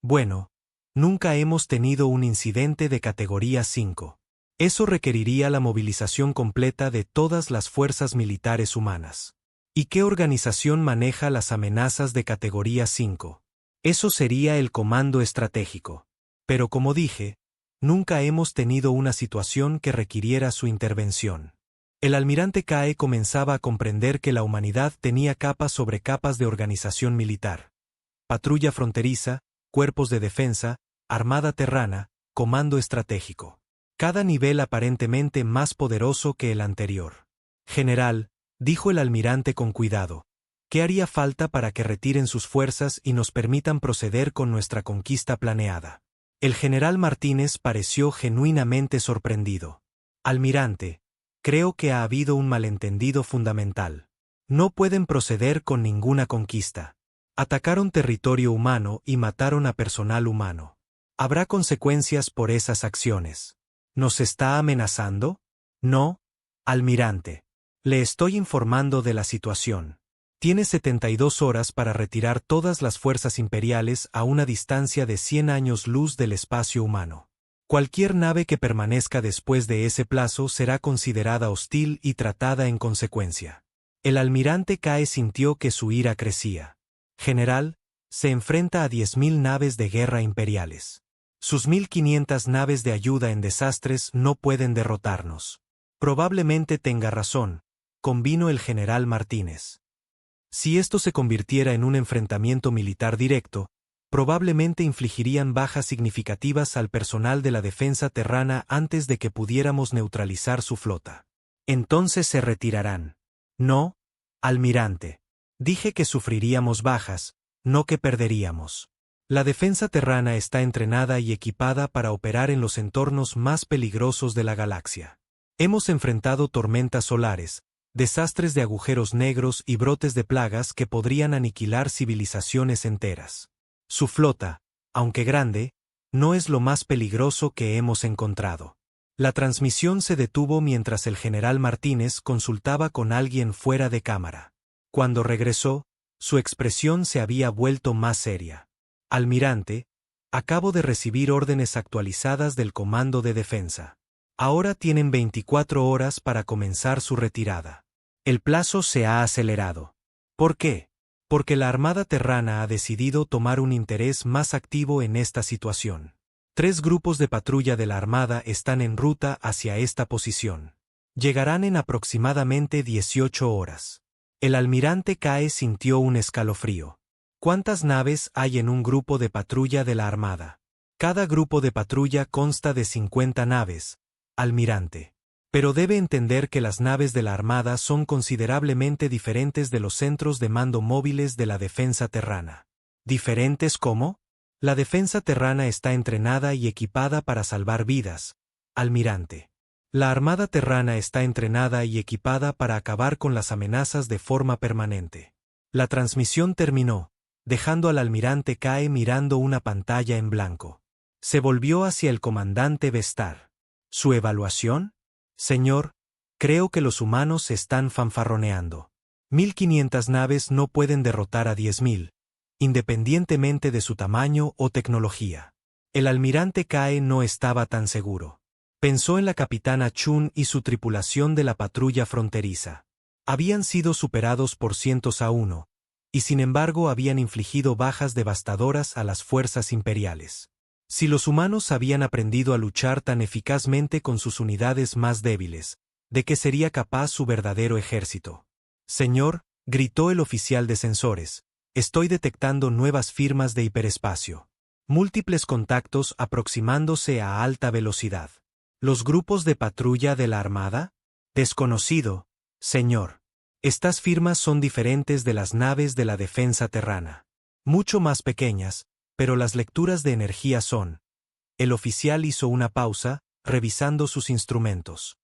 Bueno, nunca hemos tenido un incidente de categoría 5. Eso requeriría la movilización completa de todas las fuerzas militares humanas. ¿Y qué organización maneja las amenazas de categoría 5? Eso sería el Comando Estratégico. Pero como dije, nunca hemos tenido una situación que requiriera su intervención. El almirante Cae comenzaba a comprender que la humanidad tenía capas sobre capas de organización militar. Patrulla fronteriza, cuerpos de defensa, armada terrana, comando estratégico. Cada nivel aparentemente más poderoso que el anterior. General, dijo el almirante con cuidado, ¿qué haría falta para que retiren sus fuerzas y nos permitan proceder con nuestra conquista planeada? El general Martínez pareció genuinamente sorprendido. Almirante, creo que ha habido un malentendido fundamental. No pueden proceder con ninguna conquista. Atacaron territorio humano y mataron a personal humano. Habrá consecuencias por esas acciones. ¿Nos está amenazando? No, almirante. Le estoy informando de la situación. Tiene 72 horas para retirar todas las fuerzas imperiales a una distancia de 100 años luz del espacio humano. Cualquier nave que permanezca después de ese plazo será considerada hostil y tratada en consecuencia. El almirante Cae sintió que su ira crecía. General, se enfrenta a 10.000 naves de guerra imperiales. Sus 1.500 naves de ayuda en desastres no pueden derrotarnos. Probablemente tenga razón, convino el general Martínez. Si esto se convirtiera en un enfrentamiento militar directo, probablemente infligirían bajas significativas al personal de la defensa terrana antes de que pudiéramos neutralizar su flota. Entonces se retirarán. No, Almirante. Dije que sufriríamos bajas, no que perderíamos. La defensa terrana está entrenada y equipada para operar en los entornos más peligrosos de la galaxia. Hemos enfrentado tormentas solares, desastres de agujeros negros y brotes de plagas que podrían aniquilar civilizaciones enteras. Su flota, aunque grande, no es lo más peligroso que hemos encontrado. La transmisión se detuvo mientras el general Martínez consultaba con alguien fuera de cámara. Cuando regresó, su expresión se había vuelto más seria. Almirante, acabo de recibir órdenes actualizadas del Comando de Defensa. Ahora tienen 24 horas para comenzar su retirada. El plazo se ha acelerado. ¿Por qué? Porque la Armada Terrana ha decidido tomar un interés más activo en esta situación. 3 grupos de patrulla de la Armada están en ruta hacia esta posición. Llegarán en aproximadamente 18 horas. El almirante Cae sintió un escalofrío. ¿Cuántas naves hay en un grupo de patrulla de la Armada? Cada grupo de patrulla consta de 50 naves, almirante. Pero debe entender que las naves de la Armada son considerablemente diferentes de los centros de mando móviles de la defensa terrana. ¿Diferentes cómo? La defensa terrana está entrenada y equipada para salvar vidas, almirante. La Armada Terrana está entrenada y equipada para acabar con las amenazas de forma permanente. La transmisión terminó, dejando al almirante Cae mirando una pantalla en blanco. Se volvió hacia el comandante Vestar. ¿Su evaluación? Señor, creo que los humanos están fanfarroneando. 1500 naves no pueden derrotar a 10.000, independientemente de su tamaño o tecnología. El almirante Cae no estaba tan seguro. Pensó en la capitana Chun y su tripulación de la patrulla fronteriza. Habían sido superados por 100-1, y sin embargo habían infligido bajas devastadoras a las fuerzas imperiales. Si los humanos habían aprendido a luchar tan eficazmente con sus unidades más débiles, ¿de qué sería capaz su verdadero ejército? Señor, gritó el oficial de sensores, estoy detectando nuevas firmas de hiperespacio. Múltiples contactos aproximándose a alta velocidad. ¿Los grupos de patrulla de la Armada? Desconocido, señor. Estas firmas son diferentes de las naves de la defensa terrana. Mucho más pequeñas, pero las lecturas de energía son. El oficial hizo una pausa, revisando sus instrumentos.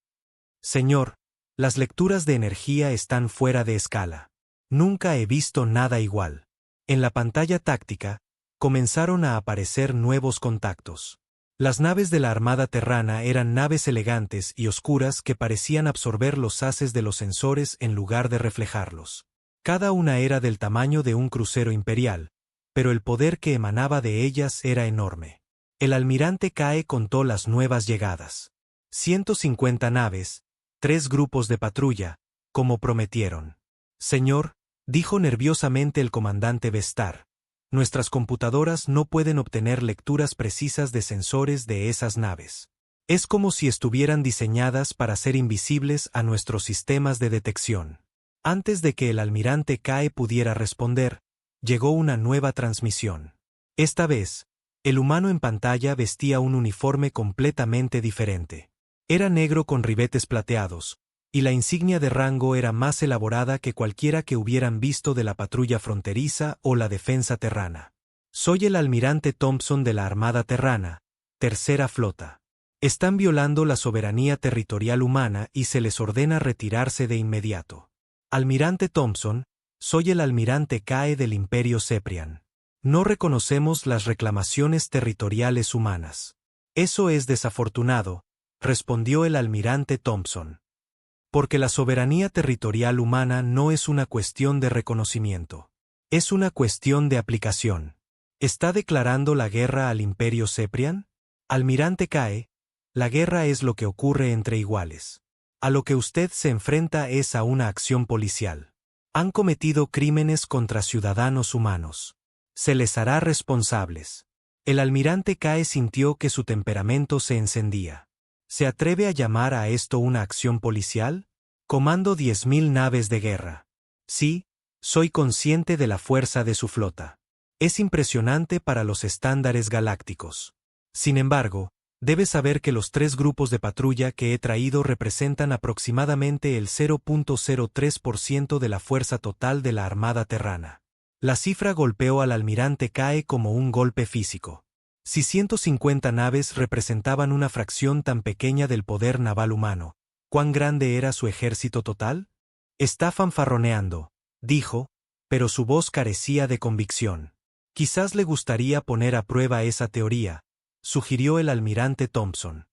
Señor, las lecturas de energía están fuera de escala. Nunca he visto nada igual. En la pantalla táctica, comenzaron a aparecer nuevos contactos. Las naves de la Armada Terrana eran naves elegantes y oscuras que parecían absorber los haces de los sensores en lugar de reflejarlos. Cada una era del tamaño de un crucero imperial, pero el poder que emanaba de ellas era enorme. El almirante Cae contó las nuevas llegadas. 150 naves, 3 grupos de patrulla, como prometieron. Señor, dijo nerviosamente el comandante Vestar, nuestras computadoras no pueden obtener lecturas precisas de sensores de esas naves. Es como si estuvieran diseñadas para ser invisibles a nuestros sistemas de detección. Antes de que el almirante Cae pudiera responder, llegó una nueva transmisión. Esta vez, el humano en pantalla vestía un uniforme completamente diferente. Era negro con ribetes plateados, y la insignia de rango era más elaborada que cualquiera que hubieran visto de la patrulla fronteriza o la defensa terrana. Soy el almirante Thompson de la Armada Terrana, Tercera Flota. Están violando la soberanía territorial humana y se les ordena retirarse de inmediato. Almirante Thompson, soy el almirante Cae del Imperio Ceprian. No reconocemos las reclamaciones territoriales humanas. Eso es desafortunado, respondió el almirante Thompson. Porque la soberanía territorial humana no es una cuestión de reconocimiento. Es una cuestión de aplicación. ¿Está declarando la guerra al Imperio Ceprian? Almirante Cae, la guerra es lo que ocurre entre iguales. A lo que usted se enfrenta es a una acción policial. Han cometido crímenes contra ciudadanos humanos. Se les hará responsables. El almirante Cae sintió que su temperamento se encendía. ¿Se atreve a llamar a esto una acción policial? Comando 10.000 naves de guerra. Sí, soy consciente de la fuerza de su flota. Es impresionante para los estándares galácticos. Sin embargo, Debes saber que los 3 grupos de patrulla que he traído representan aproximadamente el 0.03% de la fuerza total de la Armada Terrana. La cifra golpeó al almirante Cae como un golpe físico. Si 150 naves representaban una fracción tan pequeña del poder naval humano, ¿cuán grande era su ejército total? Está fanfarroneando, dijo, pero su voz carecía de convicción. Quizás le gustaría poner a prueba esa teoría, sugirió el almirante Thompson.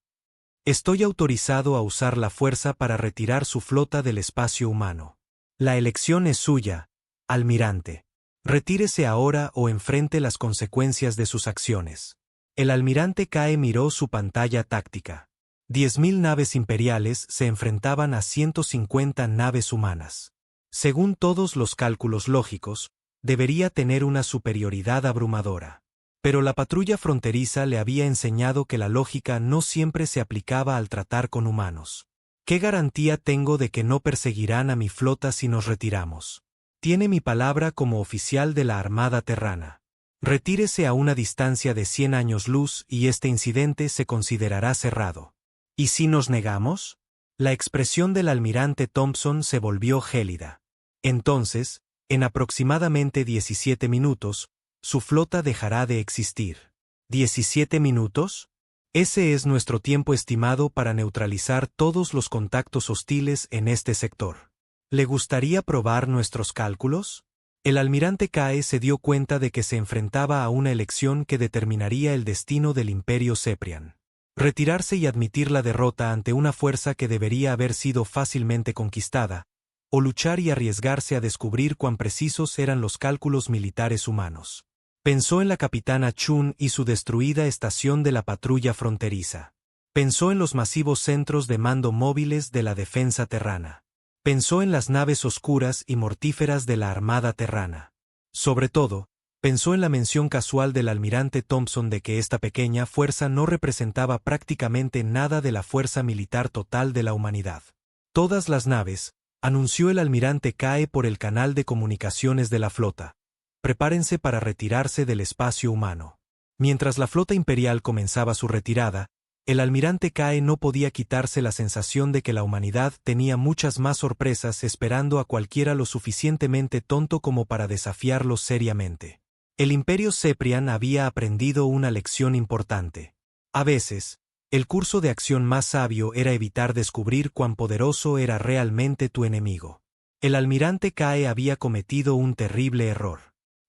Estoy autorizado a usar la fuerza para retirar su flota del espacio humano. La elección es suya, almirante. Retírese ahora o enfrente las consecuencias de sus acciones. El almirante Cae miró su pantalla táctica. 10.000 naves imperiales se enfrentaban a 150 naves humanas. Según todos los cálculos lógicos, debería tener una superioridad abrumadora. Pero la patrulla fronteriza le había enseñado que la lógica no siempre se aplicaba al tratar con humanos. ¿Qué garantía tengo de que no perseguirán a mi flota si nos retiramos? Tiene mi palabra como oficial de la Armada Terrana. Retírese a una distancia de 100 años luz y este incidente se considerará cerrado. ¿Y si nos negamos? La expresión del almirante Thompson se volvió gélida. Entonces, en aproximadamente 17 minutos, su flota dejará de existir. ¿17 minutos? Ese es nuestro tiempo estimado para neutralizar todos los contactos hostiles en este sector. ¿Le gustaría probar nuestros cálculos? El almirante Cae se dio cuenta de que se enfrentaba a una elección que determinaría el destino del Imperio Ceprian. Retirarse y admitir la derrota ante una fuerza que debería haber sido fácilmente conquistada, o luchar y arriesgarse a descubrir cuán precisos eran los cálculos militares humanos. Pensó en la capitana Chun y su destruida estación de la patrulla fronteriza. Pensó en los masivos centros de mando móviles de la defensa terrana. Pensó en las naves oscuras y mortíferas de la Armada Terrana. Sobre todo, pensó en la mención casual del almirante Thompson de que esta pequeña fuerza no representaba prácticamente nada de la fuerza militar total de la humanidad. Todas las naves, anunció el almirante Cae por el canal de comunicaciones de la flota. Prepárense para retirarse del espacio humano. Mientras la flota imperial comenzaba su retirada, el almirante Cae no podía quitarse la sensación de que la humanidad tenía muchas más sorpresas esperando a cualquiera lo suficientemente tonto como para desafiarlos seriamente. El Imperio Ceprian había aprendido una lección importante. A veces, el curso de acción más sabio era evitar descubrir cuán poderoso era realmente tu enemigo. El almirante Cae había cometido un terrible error.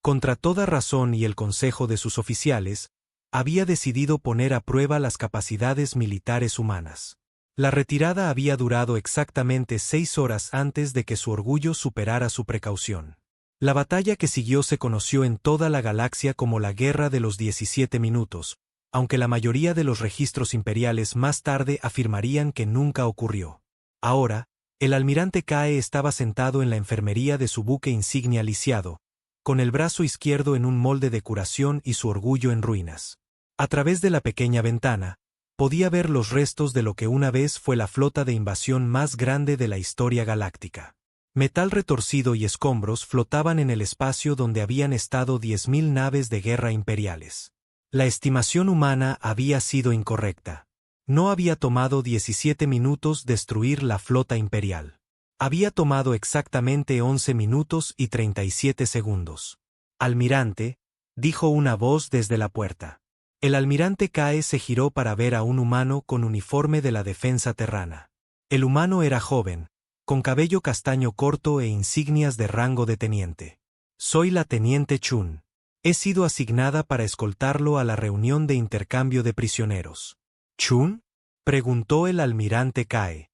Contra toda razón y el consejo de sus oficiales, había decidido poner a prueba las capacidades militares humanas. La retirada había durado exactamente 6 horas antes de que su orgullo superara su precaución. La batalla que siguió se conoció en toda la galaxia como la Guerra de los 17 minutos, aunque la mayoría de los registros imperiales más tarde afirmarían que nunca ocurrió. Ahora, el almirante Cae estaba sentado en la enfermería de su buque insignia lisiado, con el brazo izquierdo en un molde de curación y su orgullo en ruinas. A través de la pequeña ventana, podía ver los restos de lo que una vez fue la flota de invasión más grande de la historia galáctica. Metal retorcido y escombros flotaban en el espacio donde habían estado 10.000 naves de guerra imperiales. La estimación humana había sido incorrecta. No había tomado 17 minutos destruir la flota imperial. Había tomado exactamente 11 minutos y 37 segundos. Almirante, dijo una voz desde la puerta. El almirante Cae se giró para ver a un humano con uniforme de la defensa terrana. El humano era joven, con cabello castaño corto e insignias de rango de teniente. Soy la teniente Chun. He sido asignada para escoltarlo a la reunión de intercambio de prisioneros. ¿Chun? Preguntó el almirante Cae.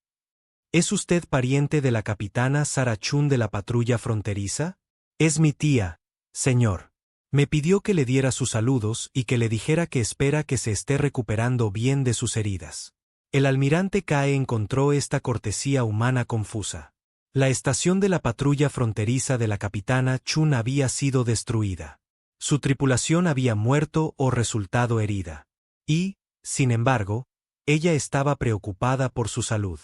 ¿Es usted pariente de la capitana Sarah Chun de la patrulla fronteriza? Es mi tía, señor. Me pidió que le diera sus saludos y que le dijera que espera que se esté recuperando bien de sus heridas. El almirante Cae encontró esta cortesía humana confusa. La estación de la patrulla fronteriza de la capitana Chun había sido destruida. Su tripulación había muerto o resultado herida. Y, sin embargo, ella estaba preocupada por su salud.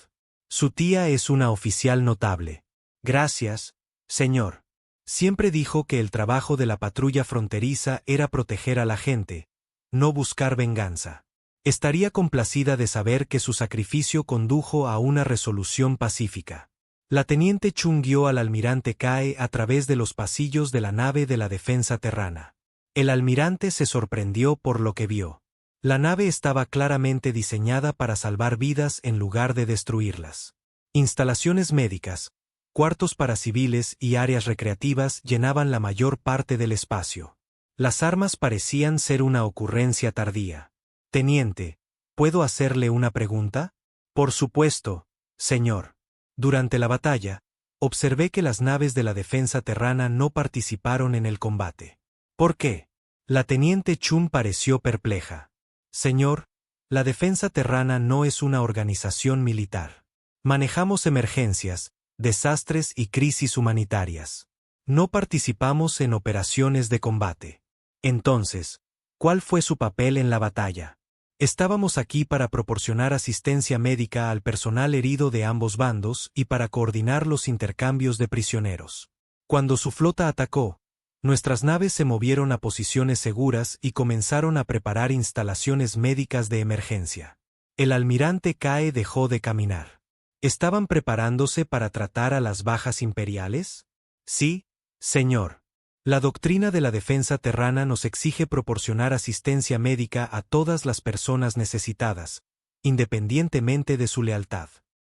Su tía es una oficial notable. Gracias, señor. Siempre dijo que el trabajo de la patrulla fronteriza era proteger a la gente, no buscar venganza. Estaría complacida de saber que su sacrificio condujo a una resolución pacífica. La teniente Chung guió al almirante Kae a través de los pasillos de la nave de la defensa terrana. El almirante se sorprendió por lo que vio. La nave estaba claramente diseñada para salvar vidas en lugar de destruirlas. Instalaciones médicas, cuartos para civiles y áreas recreativas llenaban la mayor parte del espacio. Las armas parecían ser una ocurrencia tardía. Teniente, ¿puedo hacerle una pregunta? Por supuesto, señor. Durante la batalla, observé que las naves de la defensa terrana no participaron en el combate. ¿Por qué? La teniente Chun pareció perpleja. Señor, la defensa terrana no es una organización militar. Manejamos emergencias, desastres y crisis humanitarias. No participamos en operaciones de combate. Entonces, ¿cuál fue su papel en la batalla? Estábamos aquí para proporcionar asistencia médica al personal herido de ambos bandos y para coordinar los intercambios de prisioneros. Cuando su flota atacó, nuestras naves se movieron a posiciones seguras y comenzaron a preparar instalaciones médicas de emergencia. El almirante Kae dejó de caminar. ¿Estaban preparándose para tratar a las bajas imperiales? Sí, señor. La doctrina de la defensa terrana nos exige proporcionar asistencia médica a todas las personas necesitadas, independientemente de su lealtad.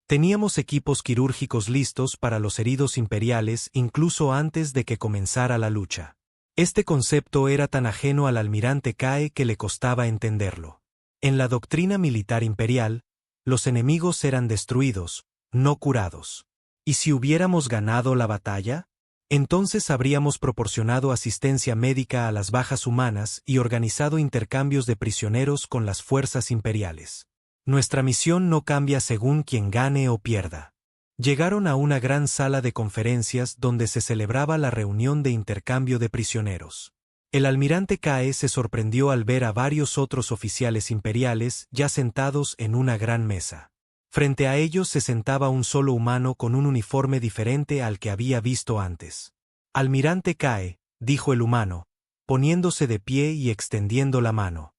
Teníamos equipos quirúrgicos listos para los heridos imperiales incluso antes de que comenzara la lucha. Este concepto era tan ajeno al almirante Kae que le costaba entenderlo. En la doctrina militar imperial, los enemigos eran destruidos, no curados. ¿Y si hubiéramos ganado la batalla? Entonces habríamos proporcionado asistencia médica a las bajas humanas y organizado intercambios de prisioneros con las fuerzas imperiales. Nuestra misión no cambia según quien gane o pierda. Llegaron a una gran sala de conferencias donde se celebraba la reunión de intercambio de prisioneros. El almirante Kae se sorprendió al ver a varios otros oficiales imperiales ya sentados en una gran mesa. Frente a ellos se sentaba un solo humano con un uniforme diferente al que había visto antes. Almirante Kae, dijo el humano, poniéndose de pie y extendiendo la mano.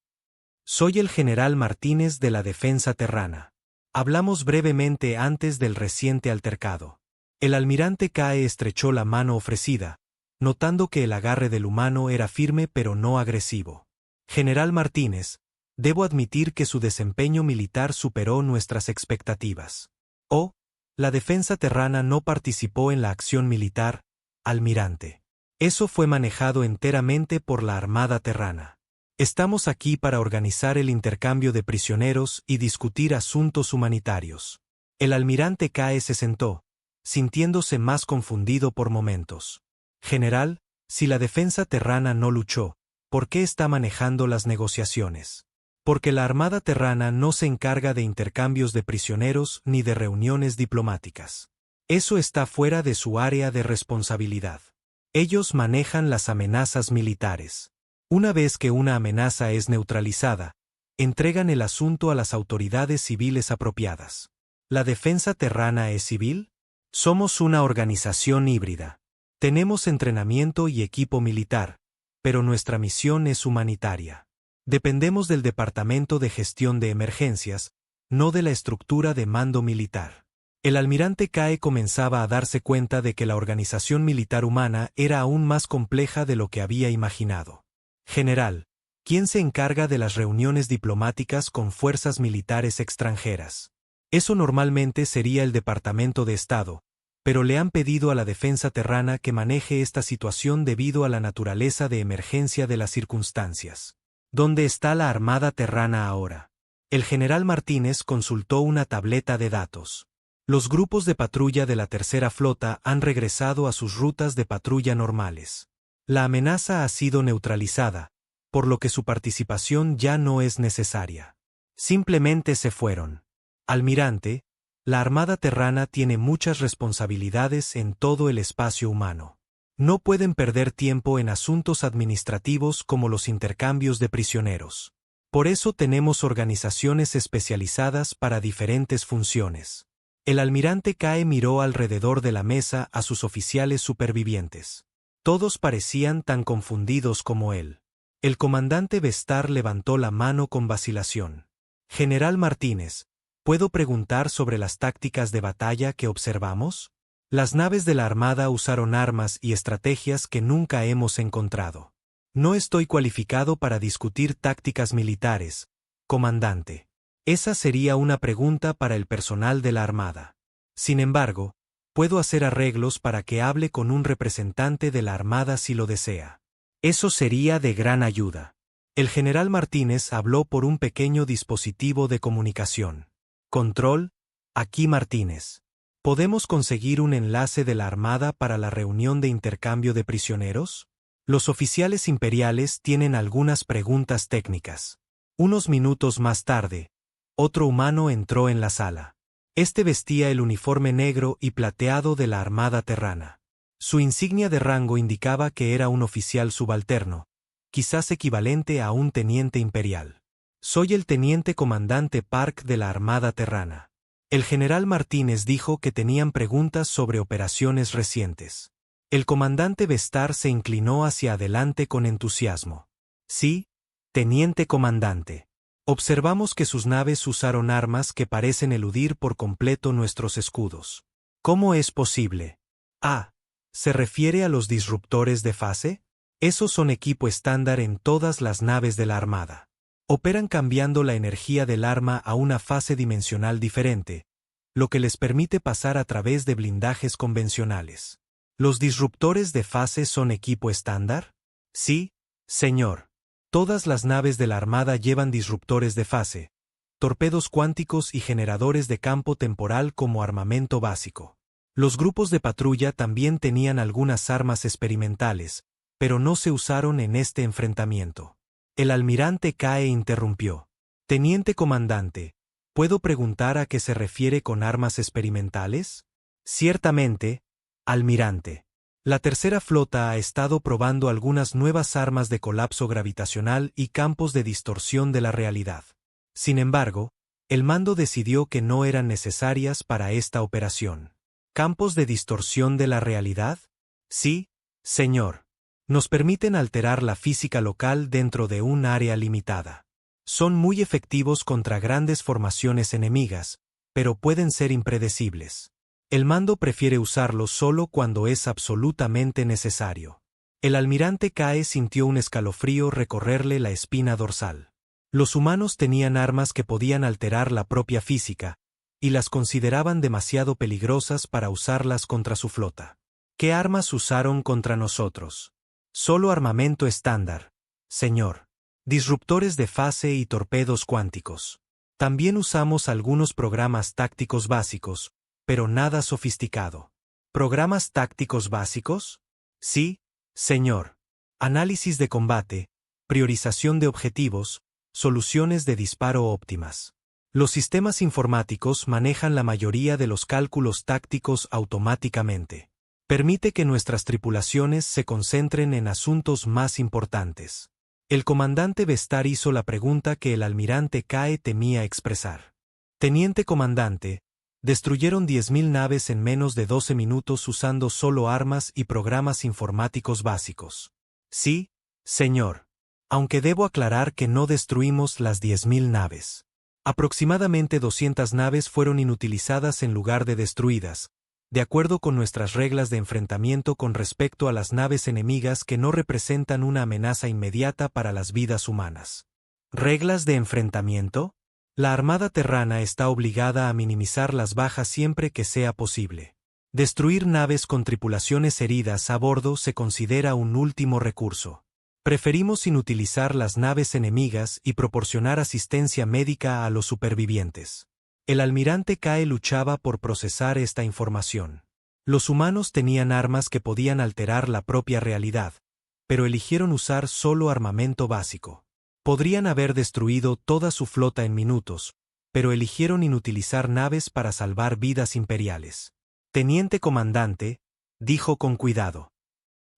Soy el general Martínez de la defensa terrana. Hablamos brevemente antes del reciente altercado. El almirante Kae estrechó la mano ofrecida, notando que el agarre del humano era firme pero no agresivo. General Martínez, debo admitir que su desempeño militar superó nuestras expectativas. Oh, la defensa terrana no participó en la acción militar, almirante. Eso fue manejado enteramente por la Armada Terrana. Estamos aquí para organizar el intercambio de prisioneros y discutir asuntos humanitarios. El almirante Kae se sentó, sintiéndose más confundido por momentos. General, si la defensa terrana no luchó, ¿por qué está manejando las negociaciones? Porque la Armada Terrana no se encarga de intercambios de prisioneros ni de reuniones diplomáticas. Eso está fuera de su área de responsabilidad. Ellos manejan las amenazas militares. Una vez que una amenaza es neutralizada, entregan el asunto a las autoridades civiles apropiadas. ¿La defensa terrana es civil? Somos una organización híbrida. Tenemos entrenamiento y equipo militar, pero nuestra misión es humanitaria. Dependemos del Departamento de Gestión de Emergencias, no de la estructura de mando militar. El almirante Kae comenzaba a darse cuenta de que la organización militar humana era aún más compleja de lo que había imaginado. General, ¿quién se encarga de las reuniones diplomáticas con fuerzas militares extranjeras? Eso normalmente sería el Departamento de Estado, pero le han pedido a la defensa terrana que maneje esta situación debido a la naturaleza de emergencia de las circunstancias. ¿Dónde está la Armada Terrana ahora? El general Martínez consultó una tableta de datos. Los grupos de patrulla de la Tercera Flota han regresado a sus rutas de patrulla normales. La amenaza ha sido neutralizada, por lo que su participación ya no es necesaria. Simplemente se fueron. Almirante, la Armada Terrana tiene muchas responsabilidades en todo el espacio humano. No pueden perder tiempo en asuntos administrativos como los intercambios de prisioneros. Por eso tenemos organizaciones especializadas para diferentes funciones. El almirante Kae miró alrededor de la mesa a sus oficiales supervivientes. Todos parecían tan confundidos como él. El comandante Vestar levantó la mano con vacilación. General Martínez, ¿puedo preguntar sobre las tácticas de batalla que observamos? Las naves de la Armada usaron armas y estrategias que nunca hemos encontrado. No estoy cualificado para discutir tácticas militares, comandante. Esa sería una pregunta para el personal de la Armada. Sin embargo, puedo hacer arreglos para que hable con un representante de la Armada si lo desea. Eso sería de gran ayuda. El general Martínez habló por un pequeño dispositivo de comunicación. Control, aquí Martínez. ¿Podemos conseguir un enlace de la Armada para la reunión de intercambio de prisioneros? Los oficiales imperiales tienen algunas preguntas técnicas. Unos minutos más tarde, otro humano entró en la sala. Este vestía el uniforme negro y plateado de la Armada Terrana. Su insignia de rango indicaba que era un oficial subalterno, quizás equivalente a un teniente imperial. Soy el teniente comandante Park de la Armada Terrana. El general Martínez dijo que tenían preguntas sobre operaciones recientes. El comandante Vestar se inclinó hacia adelante con entusiasmo. Sí, teniente comandante. Observamos que sus naves usaron armas que parecen eludir por completo nuestros escudos. ¿Cómo es posible? Ah, ¿se refiere a los disruptores de fase? Esos son equipo estándar en todas las naves de la Armada. Operan cambiando la energía del arma a una fase dimensional diferente, lo que les permite pasar a través de blindajes convencionales. ¿Los disruptores de fase son equipo estándar? Sí, señor. Todas las naves de la Armada llevan disruptores de fase, torpedos cuánticos y generadores de campo temporal como armamento básico. Los grupos de patrulla también tenían algunas armas experimentales, pero no se usaron en este enfrentamiento. El almirante Kae interrumpió. Teniente comandante, ¿puedo preguntar a qué se refiere con armas experimentales? Ciertamente, almirante. La tercera flota ha estado probando algunas nuevas armas de colapso gravitacional y campos de distorsión de la realidad. Sin embargo, el mando decidió que no eran necesarias para esta operación. ¿Campos de distorsión de la realidad? Sí, señor. Nos permiten alterar la física local dentro de un área limitada. Son muy efectivos contra grandes formaciones enemigas, pero pueden ser impredecibles. El mando prefiere usarlos solo cuando es absolutamente necesario. El almirante Kae sintió un escalofrío recorrerle la espina dorsal. Los humanos tenían armas que podían alterar la propia física, y las consideraban demasiado peligrosas para usarlas contra su flota. ¿Qué armas usaron contra nosotros? Solo armamento estándar, señor. Disruptores de fase y torpedos cuánticos. También usamos algunos programas tácticos básicos, pero nada sofisticado. ¿Programas tácticos básicos? Sí, señor. Análisis de combate, priorización de objetivos, soluciones de disparo óptimas. Los sistemas informáticos manejan la mayoría de los cálculos tácticos automáticamente. Permite que nuestras tripulaciones se concentren en asuntos más importantes. El comandante Vestar hizo la pregunta que el almirante Kae temía expresar. Teniente comandante, destruyeron 10.000 naves en menos de 12 minutos usando solo armas y programas informáticos básicos. Sí, señor. Aunque debo aclarar que no destruimos las 10.000 naves. Aproximadamente 200 naves fueron inutilizadas en lugar de destruidas, de acuerdo con nuestras reglas de enfrentamiento con respecto a las naves enemigas que no representan una amenaza inmediata para las vidas humanas. ¿Reglas de enfrentamiento? La Armada Terrana está obligada a minimizar las bajas siempre que sea posible. Destruir naves con tripulaciones heridas a bordo se considera un último recurso. Preferimos inutilizar las naves enemigas y proporcionar asistencia médica a los supervivientes. El almirante Kae luchaba por procesar esta información. Los humanos tenían armas que podían alterar la propia realidad, pero eligieron usar solo armamento básico. Podrían haber destruido toda su flota en minutos, pero eligieron inutilizar naves para salvar vidas imperiales. Teniente comandante, dijo con cuidado.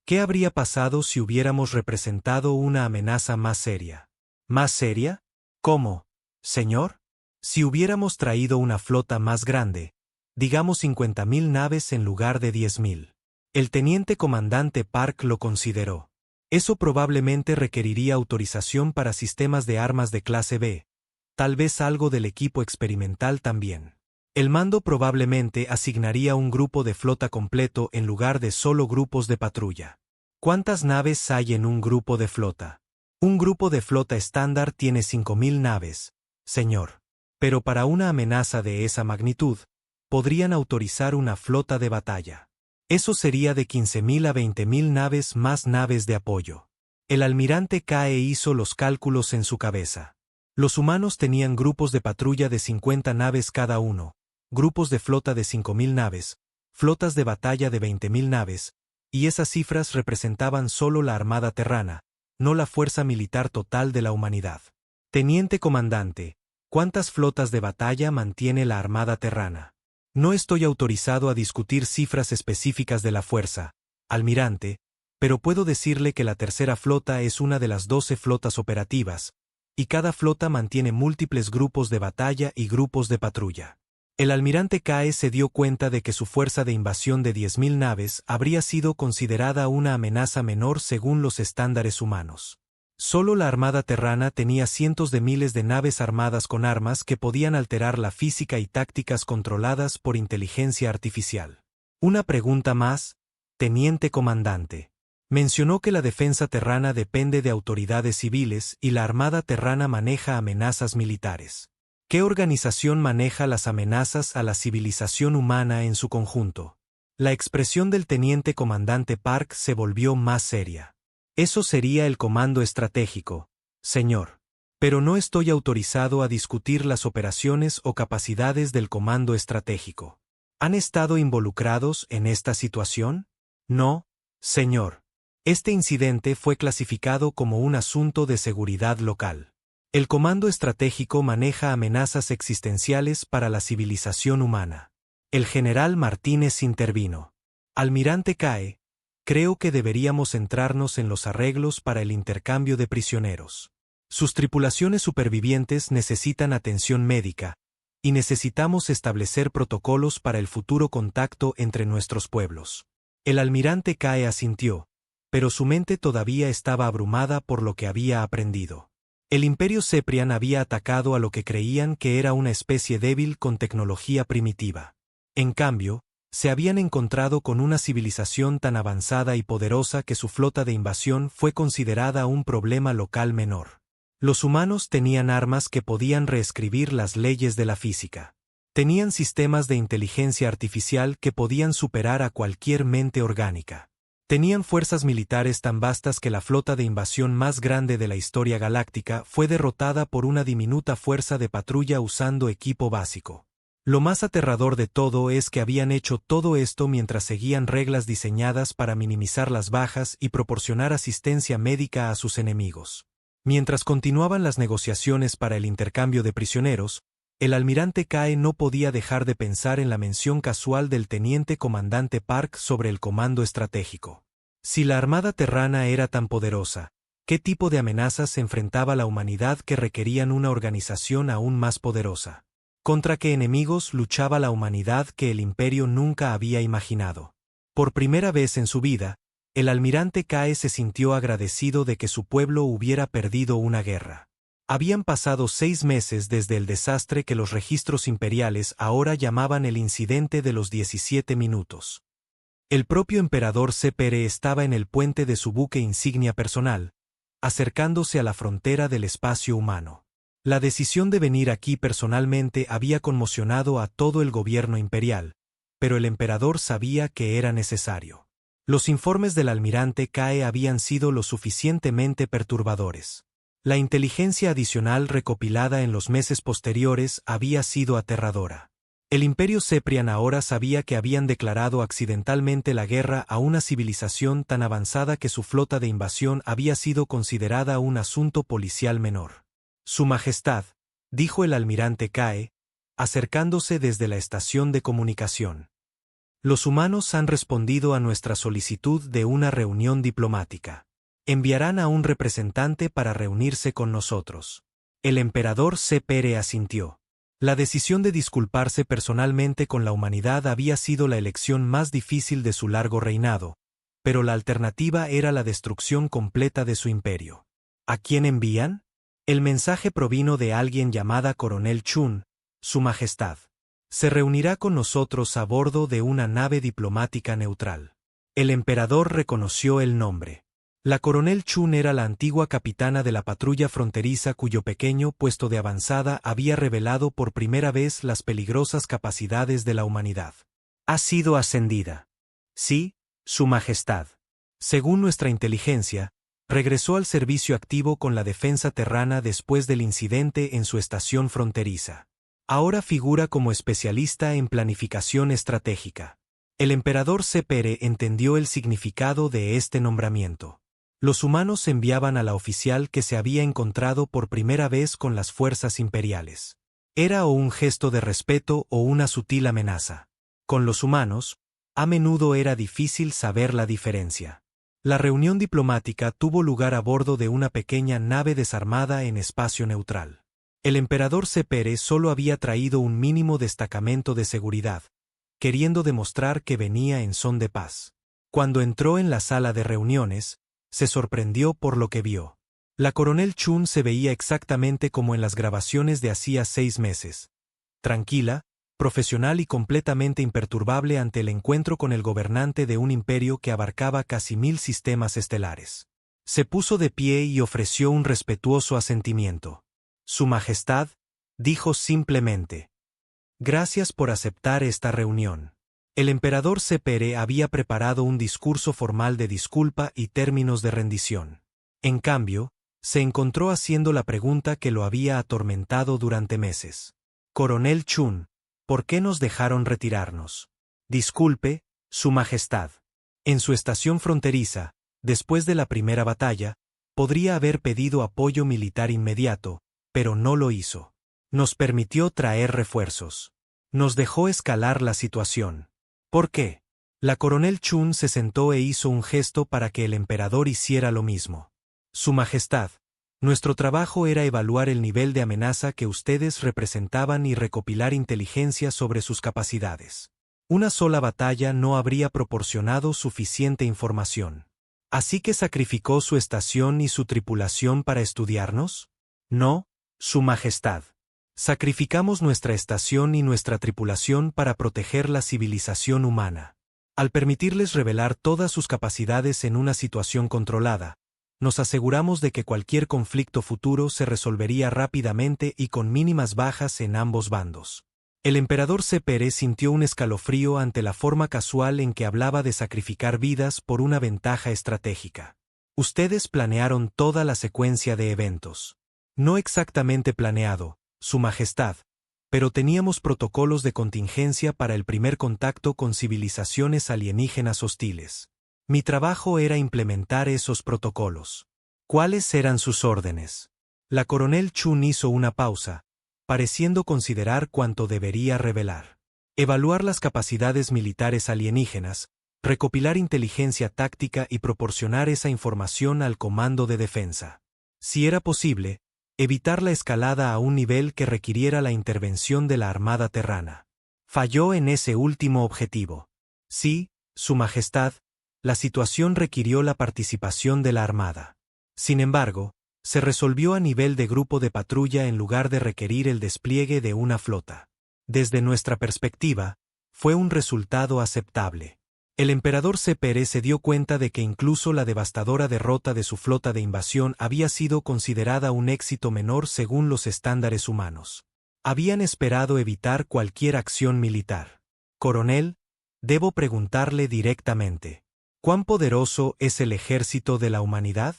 ¿Qué habría pasado si hubiéramos representado una amenaza más seria? ¿Más seria? ¿Cómo, señor? Si hubiéramos traído una flota más grande, digamos 50.000 naves en lugar de 10.000. El teniente comandante Park lo consideró. Eso probablemente requeriría autorización para sistemas de armas de clase B, tal vez algo del equipo experimental también. El mando probablemente asignaría un grupo de flota completo en lugar de solo grupos de patrulla. ¿Cuántas naves hay en un grupo de flota? Un grupo de flota estándar tiene 5000 naves, señor. Pero para una amenaza de esa magnitud, podrían autorizar una flota de batalla. Eso sería de 15.000 a 20.000 naves más naves de apoyo. El almirante Cae hizo los cálculos en su cabeza. Los humanos tenían grupos de patrulla de 50 naves cada uno, grupos de flota de 5.000 naves, flotas de batalla de 20.000 naves, y esas cifras representaban solo la armada terrana, no la fuerza militar total de la humanidad. Teniente comandante, ¿cuántas flotas de batalla mantiene la armada terrana? No estoy autorizado a discutir cifras específicas de la fuerza, almirante, pero puedo decirle que la tercera flota es una de las 12 flotas operativas, y cada flota mantiene múltiples grupos de batalla y grupos de patrulla. El almirante Cae se dio cuenta de que su fuerza de invasión de 10.000 naves habría sido considerada una amenaza menor según los estándares humanos. Solo la armada terrana tenía cientos de miles de naves armadas con armas que podían alterar la física y tácticas controladas por inteligencia artificial. Una pregunta más, teniente comandante. Mencionó que la defensa terrana depende de autoridades civiles y la armada terrana maneja amenazas militares. ¿Qué organización maneja las amenazas a la civilización humana en su conjunto? La expresión del teniente comandante Park se volvió más seria. Eso sería el comando estratégico, señor. Pero no estoy autorizado a discutir las operaciones o capacidades del comando estratégico. ¿Han estado involucrados en esta situación? No, señor. Este incidente fue clasificado como un asunto de seguridad local. El comando estratégico maneja amenazas existenciales para la civilización humana. El general Martínez intervino. Almirante Cae, creo que deberíamos centrarnos en los arreglos para el intercambio de prisioneros. Sus tripulaciones supervivientes necesitan atención médica, y necesitamos establecer protocolos para el futuro contacto entre nuestros pueblos. El almirante Cae asintió, pero su mente todavía estaba abrumada por lo que había aprendido. El Imperio Ceprian había atacado a lo que creían que era una especie débil con tecnología primitiva. En cambio, se habían encontrado con una civilización tan avanzada y poderosa que su flota de invasión fue considerada un problema local menor. Los humanos tenían armas que podían reescribir las leyes de la física. Tenían sistemas de inteligencia artificial que podían superar a cualquier mente orgánica. Tenían fuerzas militares tan vastas que la flota de invasión más grande de la historia galáctica fue derrotada por una diminuta fuerza de patrulla usando equipo básico. Lo más aterrador de todo es que habían hecho todo esto mientras seguían reglas diseñadas para minimizar las bajas y proporcionar asistencia médica a sus enemigos. Mientras continuaban las negociaciones para el intercambio de prisioneros, el almirante Cae no podía dejar de pensar en la mención casual del teniente comandante Park sobre el comando estratégico. Si la armada terrana era tan poderosa, ¿qué tipo de amenazas enfrentaba la humanidad que requerían una organización aún más poderosa? ¿Contra qué enemigos luchaba la humanidad que el imperio nunca había imaginado? Por primera vez en su vida, el almirante Cae se sintió agradecido de que su pueblo hubiera perdido una guerra. Habían pasado 6 meses desde el desastre que los registros imperiales ahora llamaban el incidente de los 17 minutos. El propio emperador Cepere estaba en el puente de su buque insignia personal, acercándose a la frontera del espacio humano. La decisión de venir aquí personalmente había conmocionado a todo el gobierno imperial, pero el emperador sabía que era necesario. Los informes del almirante Cae habían sido lo suficientemente perturbadores. La inteligencia adicional recopilada en los meses posteriores había sido aterradora. El Imperio Ceprian ahora sabía que habían declarado accidentalmente la guerra a una civilización tan avanzada que su flota de invasión había sido considerada un asunto policial menor. Su Majestad, dijo el almirante Cae, acercándose desde la estación de comunicación. Los humanos han respondido a nuestra solicitud de una reunión diplomática. Enviarán a un representante para reunirse con nosotros. El emperador Cepere asintió. La decisión de disculparse personalmente con la humanidad había sido la elección más difícil de su largo reinado, pero la alternativa era la destrucción completa de su imperio. ¿A quién envían? El mensaje provino de alguien llamada Coronel Chun, Su Majestad. Se reunirá con nosotros a bordo de una nave diplomática neutral. El emperador reconoció el nombre. La Coronel Chun era la antigua capitana de la patrulla fronteriza cuyo pequeño puesto de avanzada había revelado por primera vez las peligrosas capacidades de la humanidad. Ha sido ascendida. Sí, Su Majestad. Según nuestra inteligencia, regresó al servicio activo con la defensa terrana después del incidente en su estación fronteriza. Ahora figura como especialista en planificación estratégica. El emperador Sepere entendió el significado de este nombramiento. Los humanos enviaban a la oficial que se había encontrado por primera vez con las fuerzas imperiales. Era o un gesto de respeto o una sutil amenaza. Con los humanos, a menudo era difícil saber la diferencia. La reunión diplomática tuvo lugar a bordo de una pequeña nave desarmada en espacio neutral. El emperador Sepere solo había traído un mínimo destacamento de seguridad, queriendo demostrar que venía en son de paz. Cuando entró en la sala de reuniones, se sorprendió por lo que vio. La Coronel Chun se veía exactamente como en las grabaciones de hacía 6 meses. Tranquila, profesional y completamente imperturbable ante el encuentro con el gobernante de un imperio que abarcaba casi 1000 sistemas estelares. Se puso de pie y ofreció un respetuoso asentimiento. Su Majestad, dijo simplemente. Gracias por aceptar esta reunión. El emperador Sepere había preparado un discurso formal de disculpa y términos de rendición. En cambio, se encontró haciendo la pregunta que lo había atormentado durante meses. Coronel Chun, ¿por qué nos dejaron retirarnos? Disculpe, Su Majestad. En su estación fronteriza, después de la primera batalla, podría haber pedido apoyo militar inmediato, pero no lo hizo. Nos permitió traer refuerzos. Nos dejó escalar la situación. ¿Por qué? La Coronel Chun se sentó e hizo un gesto para que el emperador hiciera lo mismo. Su Majestad, nuestro trabajo era evaluar el nivel de amenaza que ustedes representaban y recopilar inteligencia sobre sus capacidades. Una sola batalla no habría proporcionado suficiente información. ¿Así que sacrificó su estación y su tripulación para estudiarnos? No, Su Majestad. Sacrificamos nuestra estación y nuestra tripulación para proteger la civilización humana. Al permitirles revelar todas sus capacidades en una situación controlada, nos aseguramos de que cualquier conflicto futuro se resolvería rápidamente y con mínimas bajas en ambos bandos. El emperador Sepere sintió un escalofrío ante la forma casual en que hablaba de sacrificar vidas por una ventaja estratégica. Ustedes planearon toda la secuencia de eventos. No exactamente planeado, Su Majestad, pero teníamos protocolos de contingencia para el primer contacto con civilizaciones alienígenas hostiles. Mi trabajo era implementar esos protocolos. ¿Cuáles eran sus órdenes? La Coronel Chun hizo una pausa, pareciendo considerar cuánto debería revelar. Evaluar las capacidades militares alienígenas, recopilar inteligencia táctica y proporcionar esa información al Comando de Defensa. Si era posible, evitar la escalada a un nivel que requiriera la intervención de la Armada Terrana. Falló en ese último objetivo. Sí, Su Majestad, la situación requirió la participación de la Armada. Sin embargo, se resolvió a nivel de grupo de patrulla en lugar de requerir el despliegue de una flota. Desde nuestra perspectiva, fue un resultado aceptable. El emperador Sepere se dio cuenta de que incluso la devastadora derrota de su flota de invasión había sido considerada un éxito menor según los estándares humanos. Habían esperado evitar cualquier acción militar. Coronel, debo preguntarle directamente. ¿Cuán poderoso es el ejército de la humanidad?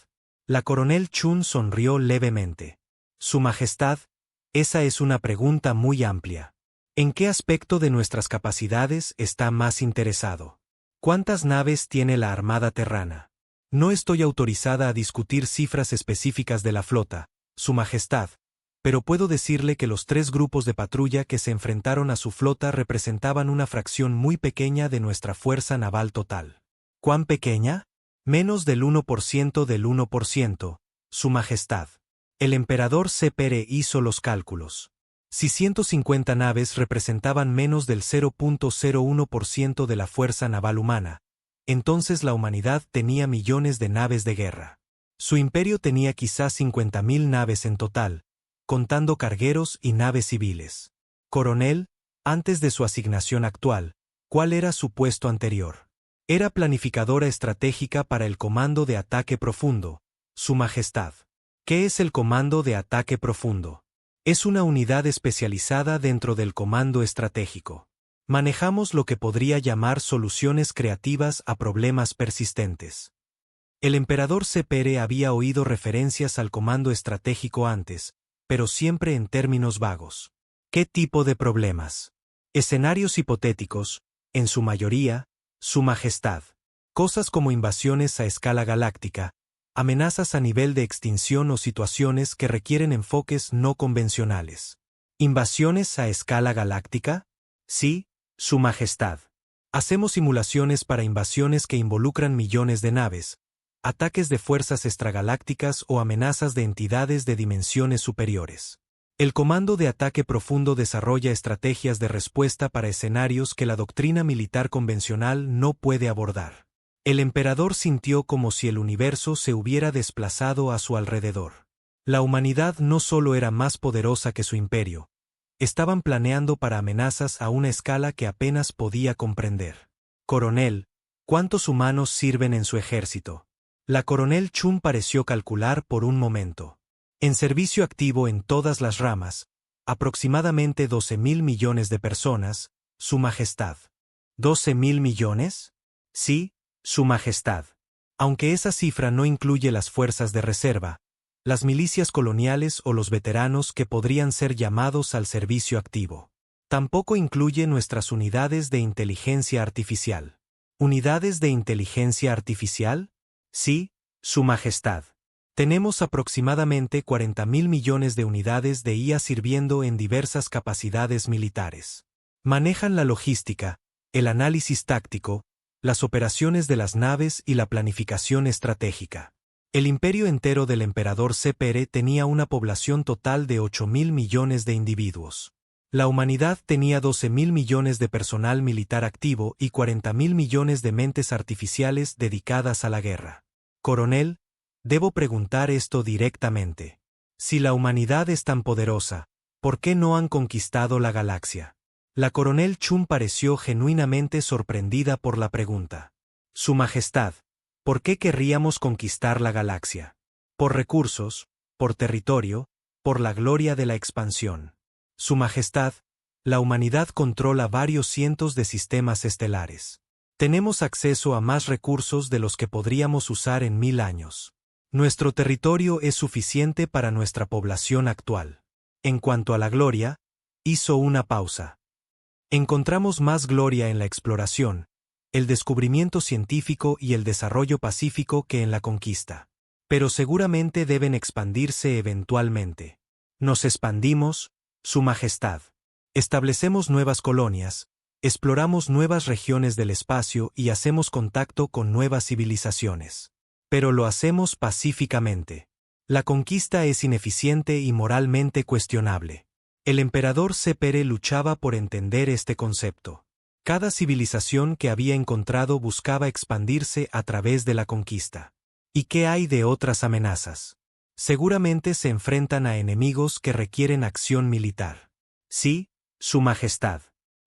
La Coronel Chun sonrió levemente. Su Majestad, esa es una pregunta muy amplia. ¿En qué aspecto de nuestras capacidades está más interesado? ¿Cuántas naves tiene la Armada Terrana? No estoy autorizada a discutir cifras específicas de la flota, Su Majestad, pero puedo decirle que los 3 grupos de patrulla que se enfrentaron a su flota representaban una fracción muy pequeña de nuestra fuerza naval total. ¿Cuán pequeña? Menos del 1% del 1%, Su Majestad. El emperador Sepere hizo los cálculos. Si 150 naves representaban menos del 0.01% de la fuerza naval humana, entonces la humanidad tenía millones de naves de guerra. Su imperio tenía quizás 50.000 naves en total, contando cargueros y naves civiles. Coronel, antes de su asignación actual, ¿cuál era su puesto anterior? Era planificadora estratégica para el Comando de Ataque Profundo, Su Majestad. ¿Qué es el Comando de Ataque Profundo? Es una unidad especializada dentro del Comando Estratégico. Manejamos lo que podría llamar soluciones creativas a problemas persistentes. El emperador Sepere había oído referencias al comando estratégico antes, pero siempre en términos vagos. ¿Qué tipo de problemas? Escenarios hipotéticos, en su mayoría, Su Majestad. Cosas como invasiones a escala galáctica, amenazas a nivel de extinción o situaciones que requieren enfoques no convencionales. ¿Invasiones a escala galáctica? Sí, Su Majestad. Hacemos simulaciones para invasiones que involucran millones de naves, ataques de fuerzas extragalácticas o amenazas de entidades de dimensiones superiores. El Comando de Ataque Profundo desarrolla estrategias de respuesta para escenarios que la doctrina militar convencional no puede abordar. El emperador sintió como si el universo se hubiera desplazado a su alrededor. La humanidad no solo era más poderosa que su imperio, estaban planeando para amenazas a una escala que apenas podía comprender. Coronel, ¿cuántos humanos sirven en su ejército? La coronel Chun pareció calcular por un momento. En servicio activo en todas las ramas, aproximadamente 12.000 millones de personas, Su Majestad. ¿12.000 millones? Sí, Su Majestad. Aunque esa cifra no incluye las fuerzas de reserva, las milicias coloniales o los veteranos que podrían ser llamados al servicio activo. Tampoco incluye nuestras unidades de inteligencia artificial. ¿Unidades de inteligencia artificial? Sí, Su Majestad. Tenemos aproximadamente 40.000 millones de unidades de IA sirviendo en diversas capacidades militares. Manejan la logística, el análisis táctico, las operaciones de las naves y la planificación estratégica. El imperio entero del emperador Sepere tenía una población total de 8.000 millones de individuos. La humanidad tenía 12.000 millones de personal militar activo y 40.000 millones de mentes artificiales dedicadas a la guerra. Coronel, debo preguntar esto directamente. Si la humanidad es tan poderosa, ¿por qué no han conquistado la galaxia? La coronel Chun pareció genuinamente sorprendida por la pregunta. Su Majestad, ¿por qué querríamos conquistar la galaxia? Por recursos, por territorio, por la gloria de la expansión. Su Majestad, la humanidad controla varios cientos de sistemas estelares. Tenemos acceso a más recursos de los que podríamos usar en 1000 años. Nuestro territorio es suficiente para nuestra población actual. En cuanto a la gloria, hizo una pausa. Encontramos más gloria en la exploración, el descubrimiento científico y el desarrollo pacífico que en la conquista. Pero seguramente deben expandirse eventualmente. Nos expandimos, Su Majestad. Establecemos nuevas colonias, exploramos nuevas regiones del espacio y hacemos contacto con nuevas civilizaciones. Pero lo hacemos pacíficamente. La conquista es ineficiente y moralmente cuestionable. El emperador Sepere luchaba por entender este concepto. Cada civilización que había encontrado buscaba expandirse a través de la conquista. ¿Y qué hay de otras amenazas? Seguramente se enfrentan a enemigos que requieren acción militar. Sí, Su Majestad.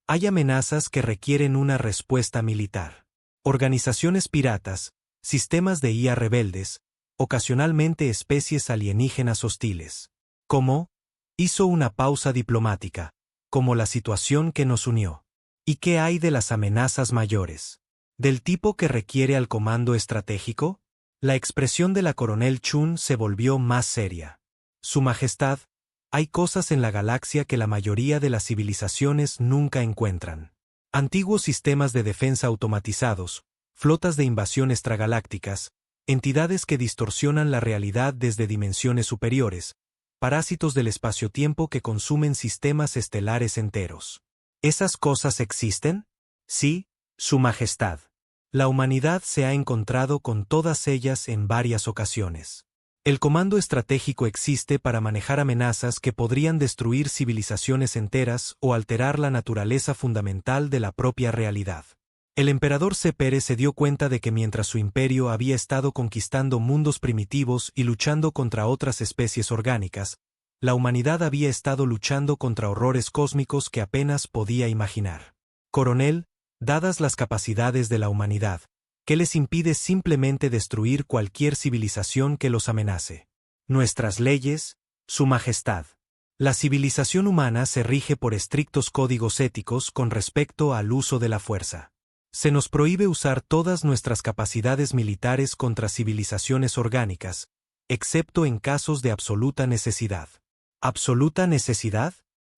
Hay amenazas que requieren una respuesta militar. Organizaciones piratas, sistemas de IA rebeldes, ocasionalmente especies alienígenas hostiles. ¿Cómo? Hizo una pausa diplomática, como la situación que nos unió. ¿Y qué hay de las amenazas mayores? ¿Del tipo que requiere al comando estratégico? La expresión de la coronel Chun se volvió más seria. Su Majestad, hay cosas en la galaxia que la mayoría de las civilizaciones nunca encuentran. Antiguos sistemas de defensa automatizados, flotas de invasión extragalácticas, entidades que distorsionan la realidad desde dimensiones superiores, parásitos del espacio-tiempo que consumen sistemas estelares enteros. ¿Esas cosas existen? Sí, Su Majestad. La humanidad se ha encontrado con todas ellas en varias ocasiones. El comando estratégico existe para manejar amenazas que podrían destruir civilizaciones enteras o alterar la naturaleza fundamental de la propia realidad. El emperador Sepere se dio cuenta de que mientras su imperio había estado conquistando mundos primitivos y luchando contra otras especies orgánicas, la humanidad había estado luchando contra horrores cósmicos que apenas podía imaginar. Coronel, dadas las capacidades de la humanidad, ¿qué les impide simplemente destruir cualquier civilización que los amenace? Nuestras leyes, Su Majestad. La civilización humana se rige por estrictos códigos éticos con respecto al uso de la fuerza. Se nos prohíbe usar todas nuestras capacidades militares contra civilizaciones orgánicas, excepto en casos de absoluta necesidad. ¿Absoluta necesidad?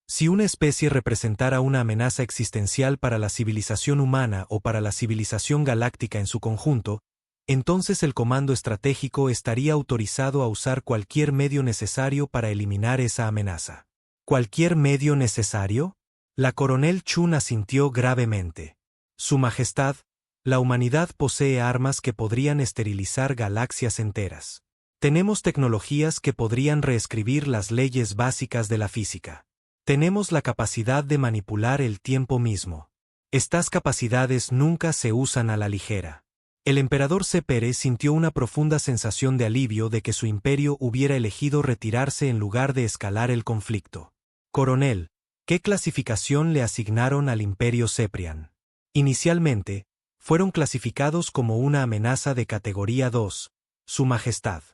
Si una especie representara una amenaza existencial para la civilización humana o para la civilización galáctica en su conjunto, entonces el comando estratégico estaría autorizado a usar cualquier medio necesario para eliminar esa amenaza. ¿Cualquier medio necesario? La coronel Chun asintió gravemente. Su Majestad, la humanidad posee armas que podrían esterilizar galaxias enteras. Tenemos tecnologías que podrían reescribir las leyes básicas de la física. Tenemos la capacidad de manipular el tiempo mismo. Estas capacidades nunca se usan a la ligera. El emperador Sepere sintió una profunda sensación de alivio de que su imperio hubiera elegido retirarse en lugar de escalar el conflicto. Coronel, ¿qué clasificación le asignaron al imperio Ceprian? Inicialmente, fueron clasificados como una amenaza de categoría 2, Su Majestad.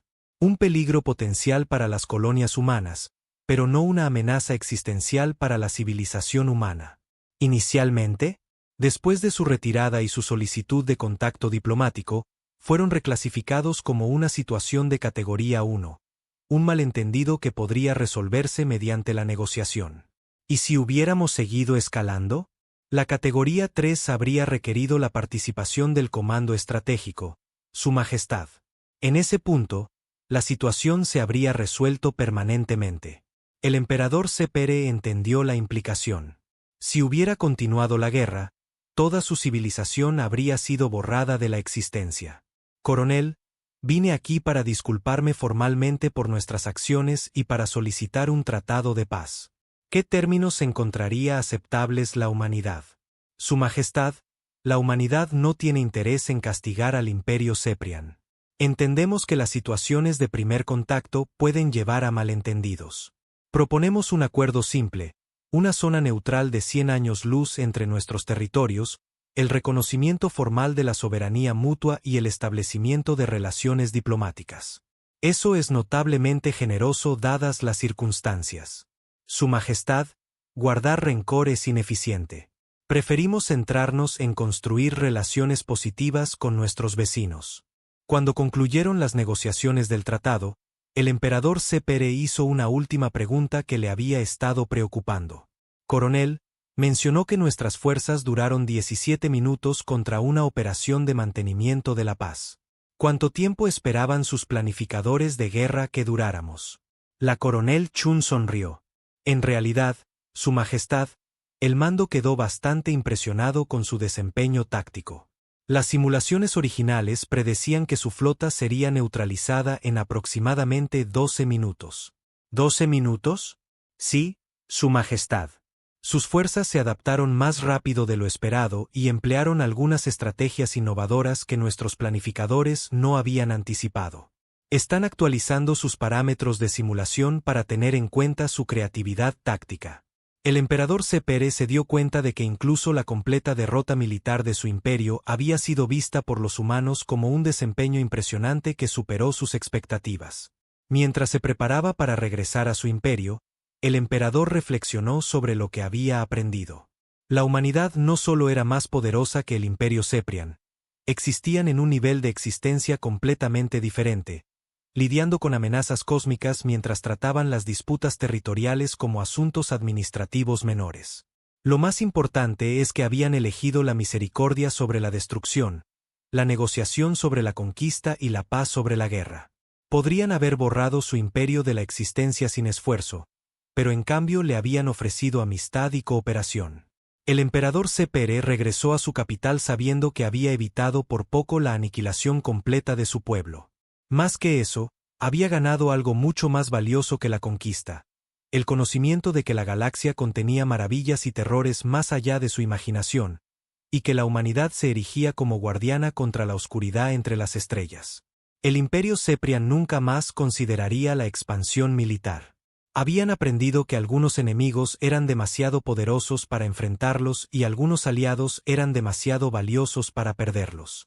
Un peligro potencial para las colonias humanas, pero no una amenaza existencial para la civilización humana. Inicialmente, después de su retirada y su solicitud de contacto diplomático, fueron reclasificados como una situación de categoría 1, un malentendido que podría resolverse mediante la negociación. ¿Y si hubiéramos seguido escalando? La categoría 3 habría requerido la participación del Comando Estratégico, Su Majestad. En ese punto, la situación se habría resuelto permanentemente. El emperador Sepere entendió la implicación. Si hubiera continuado la guerra, toda su civilización habría sido borrada de la existencia. Coronel, vine aquí para disculparme formalmente por nuestras acciones y para solicitar un tratado de paz. ¿Qué términos encontraría aceptables la humanidad? Su Majestad, la humanidad no tiene interés en castigar al imperio Ceprian. Entendemos que las situaciones de primer contacto pueden llevar a malentendidos. Proponemos un acuerdo simple, una zona neutral de 100 años luz entre nuestros territorios, el reconocimiento formal de la soberanía mutua y el establecimiento de relaciones diplomáticas. Eso es notablemente generoso dadas las circunstancias. Su Majestad, guardar rencor es ineficiente. Preferimos centrarnos en construir relaciones positivas con nuestros vecinos. Cuando concluyeron las negociaciones del tratado, el emperador Sepere hizo una última pregunta que le había estado preocupando. Coronel, mencionó que nuestras fuerzas duraron 17 minutos contra una operación de mantenimiento de la paz. ¿Cuánto tiempo esperaban sus planificadores de guerra que duráramos? La coronel Chun sonrió. En realidad, Su Majestad, el mando quedó bastante impresionado con su desempeño táctico. Las simulaciones originales predecían que su flota sería neutralizada en aproximadamente 12 minutos. ¿12 minutos? Sí, Su Majestad. Sus fuerzas se adaptaron más rápido de lo esperado y emplearon algunas estrategias innovadoras que nuestros planificadores no habían anticipado. Están actualizando sus parámetros de simulación para tener en cuenta su creatividad táctica. El emperador Sepere se dio cuenta de que incluso la completa derrota militar de su imperio había sido vista por los humanos como un desempeño impresionante que superó sus expectativas. Mientras se preparaba para regresar a su imperio, el emperador reflexionó sobre lo que había aprendido. La humanidad no solo era más poderosa que el imperio Ceprian, existían en un nivel de existencia completamente diferente, lidiando con amenazas cósmicas mientras trataban las disputas territoriales como asuntos administrativos menores. Lo más importante es que habían elegido la misericordia sobre la destrucción, la negociación sobre la conquista y la paz sobre la guerra. Podrían haber borrado su imperio de la existencia sin esfuerzo, pero en cambio le habían ofrecido amistad y cooperación. El emperador Sepere regresó a su capital sabiendo que había evitado por poco la aniquilación completa de su pueblo. Más que eso, había ganado algo mucho más valioso que la conquista: el conocimiento de que la galaxia contenía maravillas y terrores más allá de su imaginación, y que la humanidad se erigía como guardiana contra la oscuridad entre las estrellas. El Imperio Ceprian nunca más consideraría la expansión militar. Habían aprendido que algunos enemigos eran demasiado poderosos para enfrentarlos y algunos aliados eran demasiado valiosos para perderlos.